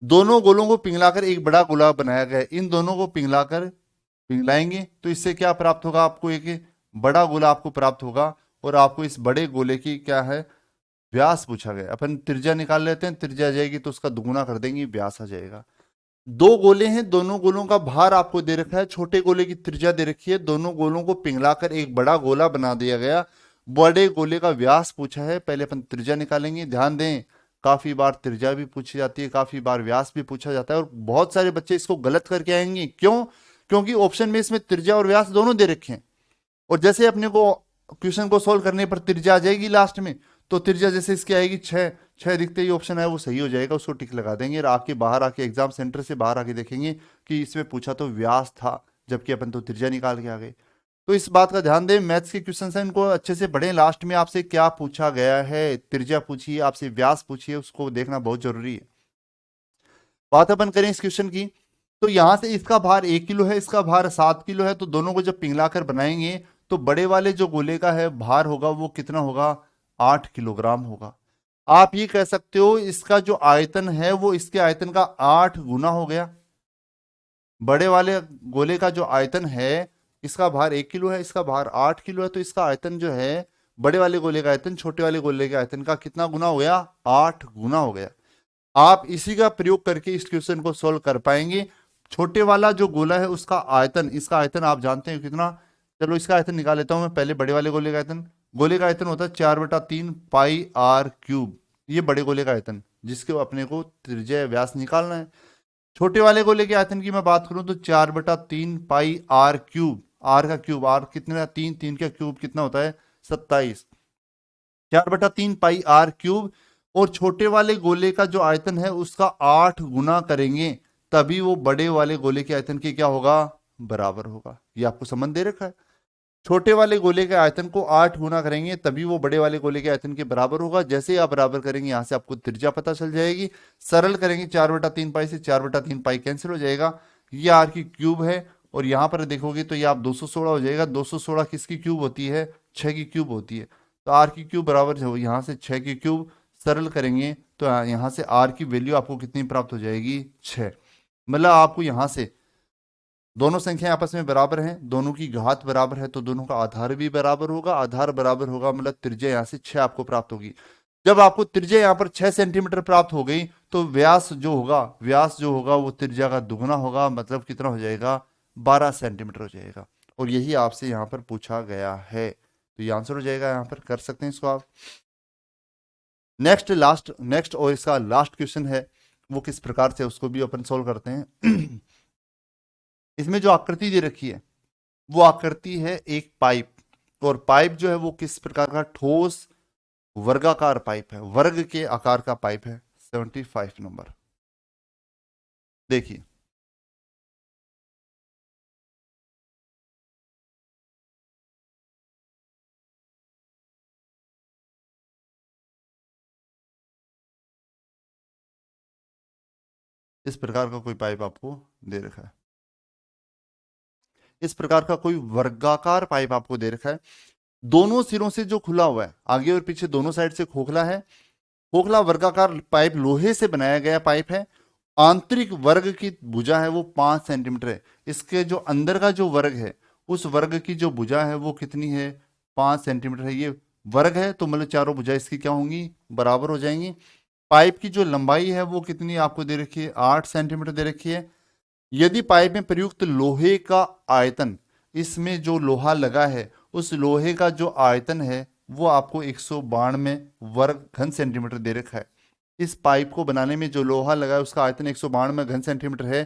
दोनों गोलों को पिघलाकर एक बड़ा गोला बनाया गया है। इन दोनों को पिघलाएंगे तो इससे क्या प्राप्त होगा, आपको एक बड़ा गोला आपको प्राप्त होगा, और आपको इस बड़े गोले की क्या है व्यास पूछा गया। अपन त्रिज्या निकाल लेते हैं, त्रिज्या आ जाएगी तो उसका दुगुना कर देंगे, व्यास आ जाएगा। दो गोले हैं, दोनों गोलों का भार आपको दे रखा है, छोटे गोले की त्रिज्या दे रखी है, दोनों गोलों को पिघलाकर एक बड़ा गोला बना दिया गया। बड़े गोले का व्यास पूछा है, पहले अपन त्रिज्या निकालेंगे। ध्यान दें काफी बार त्रिज्या भी पूछी जाती है, काफी बार व्यास भी पूछा जाता है, और बहुत सारे बच्चे इसको गलत करके आएंगे। क्यों? क्योंकि ऑप्शन में इसमें त्रिज्या और व्यास दोनों दे रखे हैं, और जैसे अपने को क्वेश्चन को सोल्व करने पर त्रिज्या आ जाएगी लास्ट में, तो त्रिज्या जैसे इसकी आएगी 6, 6 दिखते ही ऑप्शन है वो सही हो जाएगा, उसको टिक लगा देंगे। और आके बाहर आके एग्जाम सेंटर से बाहर आके देखेंगे कि इसमें पूछा तो व्यास था, जबकि अपन तो त्रिज्या निकाल के आ गए। तो इस बात का ध्यान दें, मैथ्स के क्वेश्चन है इनको अच्छे से पढ़ें। लास्ट में आपसे क्या पूछा गया है, त्रिज्या पूछी है, आपसे व्यास पूछी है, उसको देखना बहुत जरूरी है। बात अपन करें इस क्वेश्चन की, तो यहां से इसका भार 1 किलो है, इसका भार 7 किलो है, तो दोनों को जब पिघलाकर बनाएंगे तो बड़े वाले जो गोले का है भार होगा वो कितना होगा 8 किलोग्राम होगा। आप ये कह सकते हो इसका जो आयतन है वो इसके आयतन का 8 गुना हो गया। बड़े वाले गोले का जो आयतन है, इसका भार 1 किलो है, इसका भार 8 किलो है, तो इसका आयतन जो है बड़े वाले गोले का आयतन छोटे वाले गोले के आयतन का कितना गुना हो गया 8 गुना हो गया। आप इसी का प्रयोग करके इस क्वेश्चन को सोल्व कर पाएंगे। छोटे वाला जो गोला है उसका आयतन, इसका आयतन आप जानते हैं कितना, चलो इसका आयतन निकाल लेता हूं मैं पहले। बड़े वाले गोले का आयतन, गोले का आयतन होता है 4/3 पाई आर क्यूब, ये बड़े गोले का आयतन जिसके अपने को त्रिज्या व्यास निकालना है। छोटे वाले गोले के आयतन की मैं बात करूं तो 4/3 पाई आर क्यूब, आर का क्यूब, आर कितना 3, 3 का क्यूब कितना होता है 27, 4/3 पाई आर क्यूब। और छोटे वाले गोले का जो आयतन है उसका 8 गुना करेंगे तभी वो बड़े वाले गोले के आयतन के क्या होगा बराबर होगा। ये आपको संबंध दे रखा है, छोटे वाले गोले के आयतन को 8 गुना करेंगे तभी वो बड़े वाले गोले के आयतन के बराबर होगा। जैसे ही आप बराबर करेंगे यहां से आपको त्रिज्या पता चल जाएगी। सरल करेंगे 4/3 पाई से 4/3 पाई कैंसिल हो जाएगा, ये आर की क्यूब है, और यहां पर देखोगे तो ये आप 216 हो जाएगा। 216 किसकी क्यूब होती है 6 की क्यूब होती है, तो आर की क्यूब बराबर जो यहां से 6 की क्यूब, सरल करेंगे तो यहां से आर की वैल्यू आपको कितनी प्राप्त हो जाएगी 6। मतलब आपको यहां से दोनों संख्याएं आपस में बराबर हैं, दोनों की घात बराबर है, तो दोनों का आधार भी बराबर होगा, आधार बराबर होगा मतलब त्रिज्या यहां से 6 आपको प्राप्त होगी। जब आपको त्रिज्या यहाँ पर 6 सेंटीमीटर प्राप्त हो गई तो व्यास जो होगा वो त्रिज्या का दुगना होगा, मतलब कितना हो जाएगा, 12 सेंटीमीटर हो जाएगा। और यही आपसे यहाँ पर पूछा गया है, तो ये आंसर हो जाएगा, यहाँ पर कर सकते हैं इसको आप। नेक्स्ट और इसका लास्ट क्वेश्चन है, वो किस प्रकार से उसको भी अपन सोल्व करते हैं। इसमें जो आकृति दे रखी है वो आकृति है एक पाइप, और पाइप जो है वो किस प्रकार का, ठोस वर्गाकार पाइप है, वर्ग के आकार का पाइप है। 75 नंबर देखिए, इस प्रकार का कोई पाइप आपको दे रखा है, इस प्रकार का कोई वर्गाकार पाइप आपको दे रखा है, दोनों सिरों से जो खुला हुआ है, आगे और पीछे दोनों साइड से खोखला है, खोखला वर्गाकार पाइप लोहे से बनाया गया पाइप है। आंतरिक वर्ग की भुजा है वो 5 सेंटीमीटर है। इसके जो अंदर का जो वर्ग है, उस वर्ग की जो भुजा है वो कितनी है, 5 सेंटीमीटर है। ये वर्ग है तो मतलब चारों भुजा इसकी क्या होंगी, बराबर हो जाएंगी। पाइप की जो लंबाई है वो कितनी आपको दे रखी है, 8 सेंटीमीटर दे रखी है। यदि पाइप में प्रयुक्त लोहे का आयतन, इसमें जो लोहा लगा है उस लोहे का जो आयतन है वो आपको 192 वर्ग घन सेंटीमीटर दे रखा है। इस पाइप को बनाने में जो लोहा लगा है उसका आयतन 192 घन सेंटीमीटर है।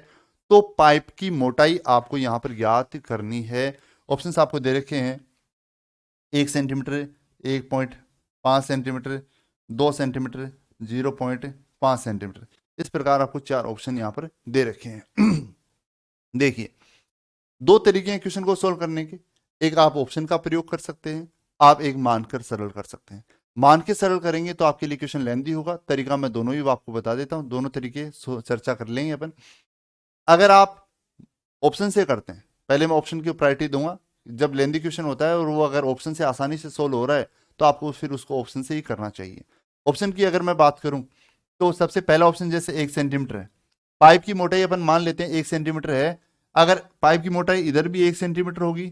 तो पाइप की मोटाई आपको यहां पर ज्ञात करनी है। ऑप्शंस आपको दे रखे हैं, 1 सेंटीमीटर, 1.5 सेंटीमीटर, 2 सेंटीमीटर, 0.5 सेंटीमीटर। इस प्रकार आपको 4 ऑप्शन यहां पर दे रखे हैं। देखिए, दो तरीके हैं क्वेश्चन को सोल्व करने के, एक आप ऑप्शन का प्रयोग कर सकते हैं, आप एक मानकर सरल कर सकते हैं। मान के सरल करेंगे तो आपके लिए क्वेश्चन लेंथी होगा, तरीका मैं दोनों ही आपको बता देता हूं, दोनों तरीके चर्चा कर लेंगे अपन। अगर आप ऑप्शन से करते हैं, पहले मैं ऑप्शन की प्रायोरिटी दूंगा, जब लेंथी क्वेश्चन होता है और वो अगर ऑप्शन से आसानी से सोल्व हो रहा है तो आपको फिर उसको ऑप्शन से ही करना चाहिए। ऑप्शन की अगर मैं बात करूं तो सबसे पहला ऑप्शन जैसे 1 सेंटीमीटर है, पाइप की मोटाई अपन मान लेते हैं 1 सेंटीमीटर है। अगर पाइप की मोटाई इधर भी 1 सेंटीमीटर होगी,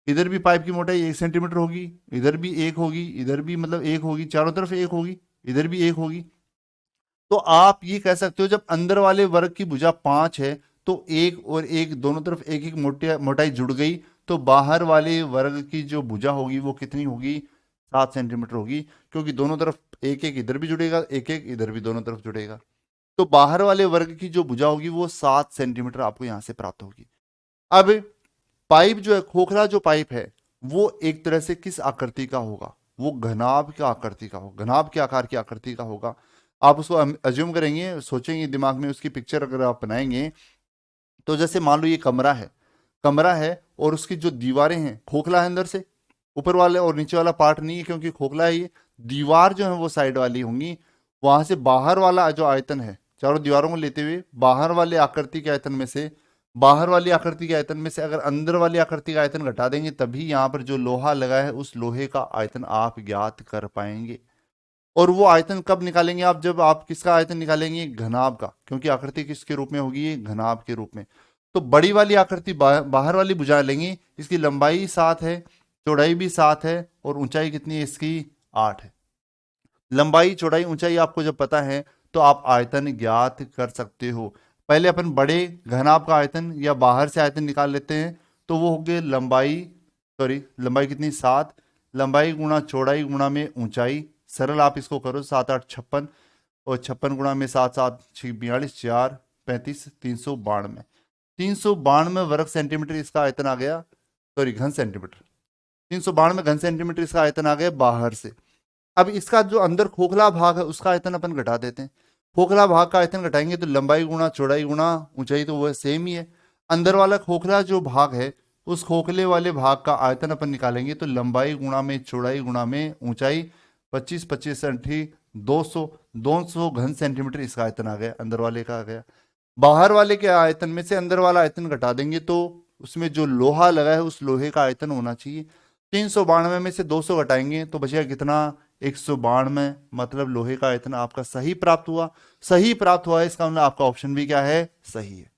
इधर भी पाइप की मोटाई 1 सेंटीमीटर होगी, इधर भी एक होगी, इधर भी मतलब एक होगी, चारों तरफ एक होगी, इधर भी एक होगी, तो आप ये कह सकते हो जब अंदर वाले वर्ग की भुजा 5 है तो एक और एक दोनों तरफ एक एक मोटाई जुड़ गई, तो बाहर वाले वर्ग की जो भुजा होगी वो कितनी होगी, 7 सेंटीमीटर होगी, क्योंकि दोनों तरफ एक एक इधर भी जुड़ेगा, एक एक इधर भी दोनों तरफ जुड़ेगा। तो बाहर वाले वर्ग की जो भुजा होगी वो 7 सेंटीमीटर आपको यहां से प्राप्त होगी। अब पाइप जो है, खोखला जो पाइप है, वो एक तरह से किस आकृति का होगा, वो घनाभ का आकृति का होगा, घनाभ के आकार की आकृति का होगा। आप उसको अज्यूम करेंगे, सोचेंगे दिमाग में, उसकी पिक्चर अगर आप बनाएंगे तो जैसे मान लो ये कमरा है और उसकी जो दीवारें हैं, खोखला है अंदर से, ऊपर वाले और नीचे वाला पार्ट नहीं है क्योंकि खोखला है ये, दीवार जो है वो साइड वाली होंगी, वहां से बाहर वाला जो आयतन है, चारों दीवारों को लेते हुए बाहर वाले आकृति के आयतन में से, बाहर वाली आकृति के आयतन में से अगर अंदर वाली आकृति का आयतन घटा देंगे तभी यहां पर जो लोहा लगा है उस लोहे का आयतन आप ज्ञात कर पाएंगे। और वो आयतन कब निकालेंगे आप, जब आप किसका आयतन निकालेंगे, घनाभ का, क्योंकि आकृति किसके रूप में होगी, ये घनाभ के रूप में। तो बड़ी वाली आकृति बाहर वाली भुजा लेंगे, इसकी लंबाई 7 है, चौड़ाई भी 7 है, और ऊंचाई कितनी है इसकी, 8 है। लंबाई चौड़ाई ऊंचाई आपको जब पता है तो आप आयतन ज्ञात कर सकते हो। पहले अपन बड़े घनाभ का आयतन या बाहर से आयतन निकाल लेते हैं, तो वो हो गए लंबाई, लंबाई कितनी, 7, लंबाई गुणा चौड़ाई गुणा में ऊंचाई, सरल आप इसको करो, 7 8 56, और 56 गुणा में 7 7 6 42, 4 35, 392, 392 वर्ग सेंटीमीटर इसका आयतन आ गया, घन सेंटीमीटर, 392 घन सेंटीमीटर इसका आयतन आ गया बाहर से। अब इसका जो अंदर खोखला भाग है उसका आयतन अपन घटा देते हैं, खोखला भाग का आयतन घटाएंगे तो लंबाई गुणा चौड़ाई गुणा ऊंचाई तो वह सेम ही है। अंदर वाला खोखला जो भाग है उस खोखले वाले भाग का आयतन अपन निकालेंगे तो लंबाई गुणा में चौड़ाई गुणा में ऊंचाई, 25 25 अंठी 200, 200 घन सेंटीमीटर इसका आयतन आ गया, अंदर वाले का आ गया। बाहर वाले के आयतन में से अंदर वाला आयतन घटा देंगे तो उसमें जो लोहा लगा है उस लोहे का आयतन होना चाहिए, 392 में से 200 घटाएंगे तो बचेगा कितना, 192, मतलब लोहे का आयतन आपका सही प्राप्त हुआ। सही प्राप्त हुआ है इसका मतलब आपका ऑप्शन भी क्या है, सही है।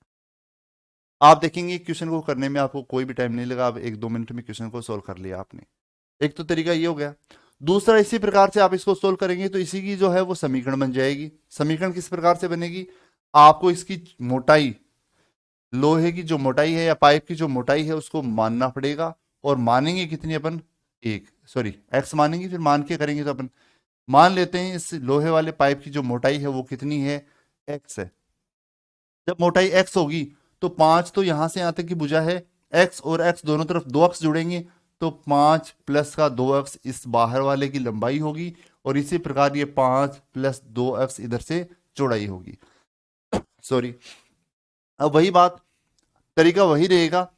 आप देखेंगे क्वेश्चन को करने में आपको कोई भी टाइम नहीं लगा, आप 1 2 मिनट में क्वेश्चन को सोल्व कर लिया आपने। एक तो तरीका ये हो गया। दूसरा, इसी प्रकार से आप इसको सोल्व करेंगे तो इसी की जो है वो समीकरण बन जाएगी। समीकरण किस प्रकार से बनेगी, आपको इसकी मोटाई, लोहे की जो मोटाई है या पाइप की जो मोटाई है उसको मानना पड़ेगा, और मानेंगे कितनी अपन, एक, सॉरी एक्स मानेंगे, फिर मान के करेंगे तो अपन मान लेते हैं इस लोहे वाले पाइप की जो मोटाई है वो कितनी है, एक्स है। जब मोटाई एक्स होगी तो 5 तो यहां से यहां तक की भुजा है, एक्स और एक्स दोनों तरफ 2 अक्स जुड़ेंगे, तो 5 प्लस का 2 अक्स इस बाहर वाले की लंबाई होगी, और इसी प्रकार ये 5 प्लस 2 अक्स इधर से चौड़ाई होगी। सॉरी, अब वही बात, तरीका वही रहेगा।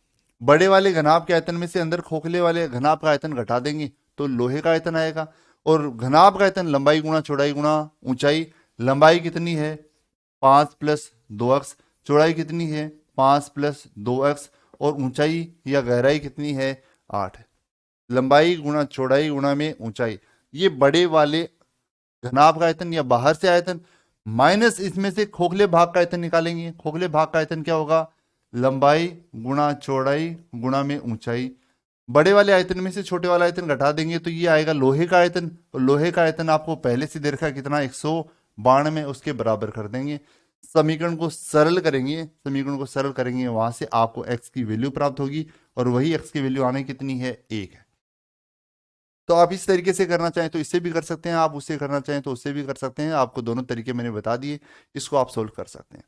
बड़े वाले घनाभ के आयतन में से अंदर खोखले वाले घनाभ का आयतन घटा देंगे तो लोहे का आयतन आएगा, और घनाभ का आयतन लंबाई गुणा चौड़ाई गुणा ऊंचाई। लंबाई कितनी है, 5 प्लस 2 अक्स, चौड़ाई कितनी है, 5 प्लस 2 अक्स, और ऊंचाई या गहराई कितनी है, 8। लंबाई गुणा चौड़ाई गुणा में ऊंचाई, ये बड़े वाले घनाभ का आयतन या बाहर से आयतन, माइनस इसमें से खोखले भाग का आयतन निकालेंगे। खोखले भाग का आयतन क्या होगा, लंबाई गुणा चौड़ाई गुणा में ऊंचाई। बड़े वाले आयतन में से छोटे वाला आयतन घटा देंगे तो ये आएगा लोहे का आयतन, और लोहे का आयतन आपको पहले से दे रखा है कितना, 192, उसके बराबर कर देंगे। समीकरण को सरल करेंगे, समीकरण को सरल करेंगे, वहां से आपको एक्स की वैल्यू प्राप्त होगी, और वही एक्स की वैल्यू आने कितनी है, 1 है। तो आप इस तरीके से करना चाहें तो इससे भी कर सकते हैं, आप उससे करना चाहें तो उससे भी कर सकते हैं, आपको दोनों तरीके मैंने बता दिए, इसको आप सोल्व कर सकते हैं।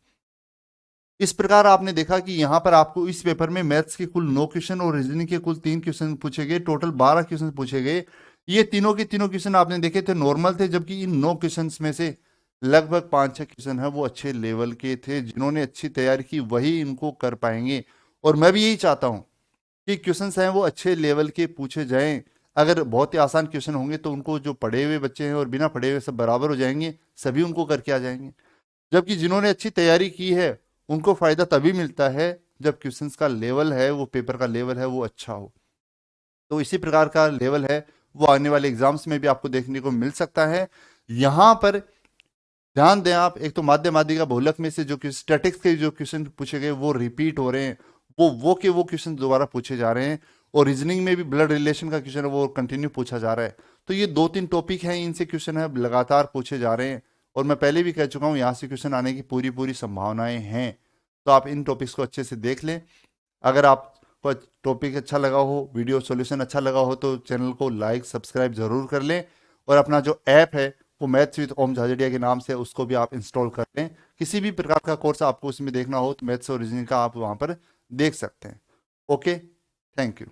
इस प्रकार आपने देखा कि यहां पर आपको इस पेपर में मैथ्स के कुल 9 क्वेश्चन और रीजनिंग के कुल 3 क्वेश्चन पूछे गए, टोटल 12 क्वेश्चन पूछे गए। ये तीनों के तीनों क्वेश्चन आपने देखे थे नॉर्मल थे, जबकि इन 9 क्वेश्चन में से लगभग 5-6 क्वेश्चन है वो अच्छे लेवल के थे। जिन्होंने अच्छी तैयारी की वही इनको कर पाएंगे, और मैं भी यही चाहता हूं कि क्वेश्चंस हैं वो अच्छे लेवल के पूछे जाएं। अगर बहुत ही आसान क्वेश्चन होंगे तो उनको जो पढ़े हुए बच्चे हैं और बिना पढ़े हुए सब बराबर हो जाएंगे, सभी उनको करके आ जाएंगे। जबकि जिन्होंने अच्छी तैयारी की है उनको फायदा तभी मिलता है जब क्वेश्चंस का लेवल है, वो पेपर का लेवल है वो अच्छा हो। तो इसी प्रकार का लेवल है वो आने वाले एग्जाम्स में भी आपको देखने को मिल सकता है। यहां पर ध्यान दें आप, एक तो माध्य माध्यिका बहुलक में से जो स्टैटिक्स के जो क्वेश्चन पूछे गए वो रिपीट हो रहे हैं, वो क्वेश्चन दोबारा पूछे जा रहे हैं, और रीजनिंग में भी ब्लड रिलेशन का क्वेश्चन है वो कंटिन्यू पूछा जा रहा है। तो ये 2-3 टॉपिक हैं, इनसे क्वेश्चन है लगातार पूछे जा रहे हैं, और मैं पहले भी कह चुका हूं यहाँ से क्वेश्चन आने की पूरी पूरी संभावनाएं हैं। तो आप इन टॉपिक्स को अच्छे से देख लें। अगर आपको टॉपिक अच्छा लगा हो, वीडियो सॉल्यूशन अच्छा लगा हो, तो चैनल को लाइक सब्सक्राइब जरूर कर लें, और अपना जो ऐप है वो मैथ्स विद ओम झाझड़िया के नाम से उसको भी आप इंस्टॉल कर लें। किसी भी प्रकार का कोर्स आपको उसमें देखना हो तो मैथ्स और रीजनिंग का आप वहां पर देख सकते हैं। Okay, thank you.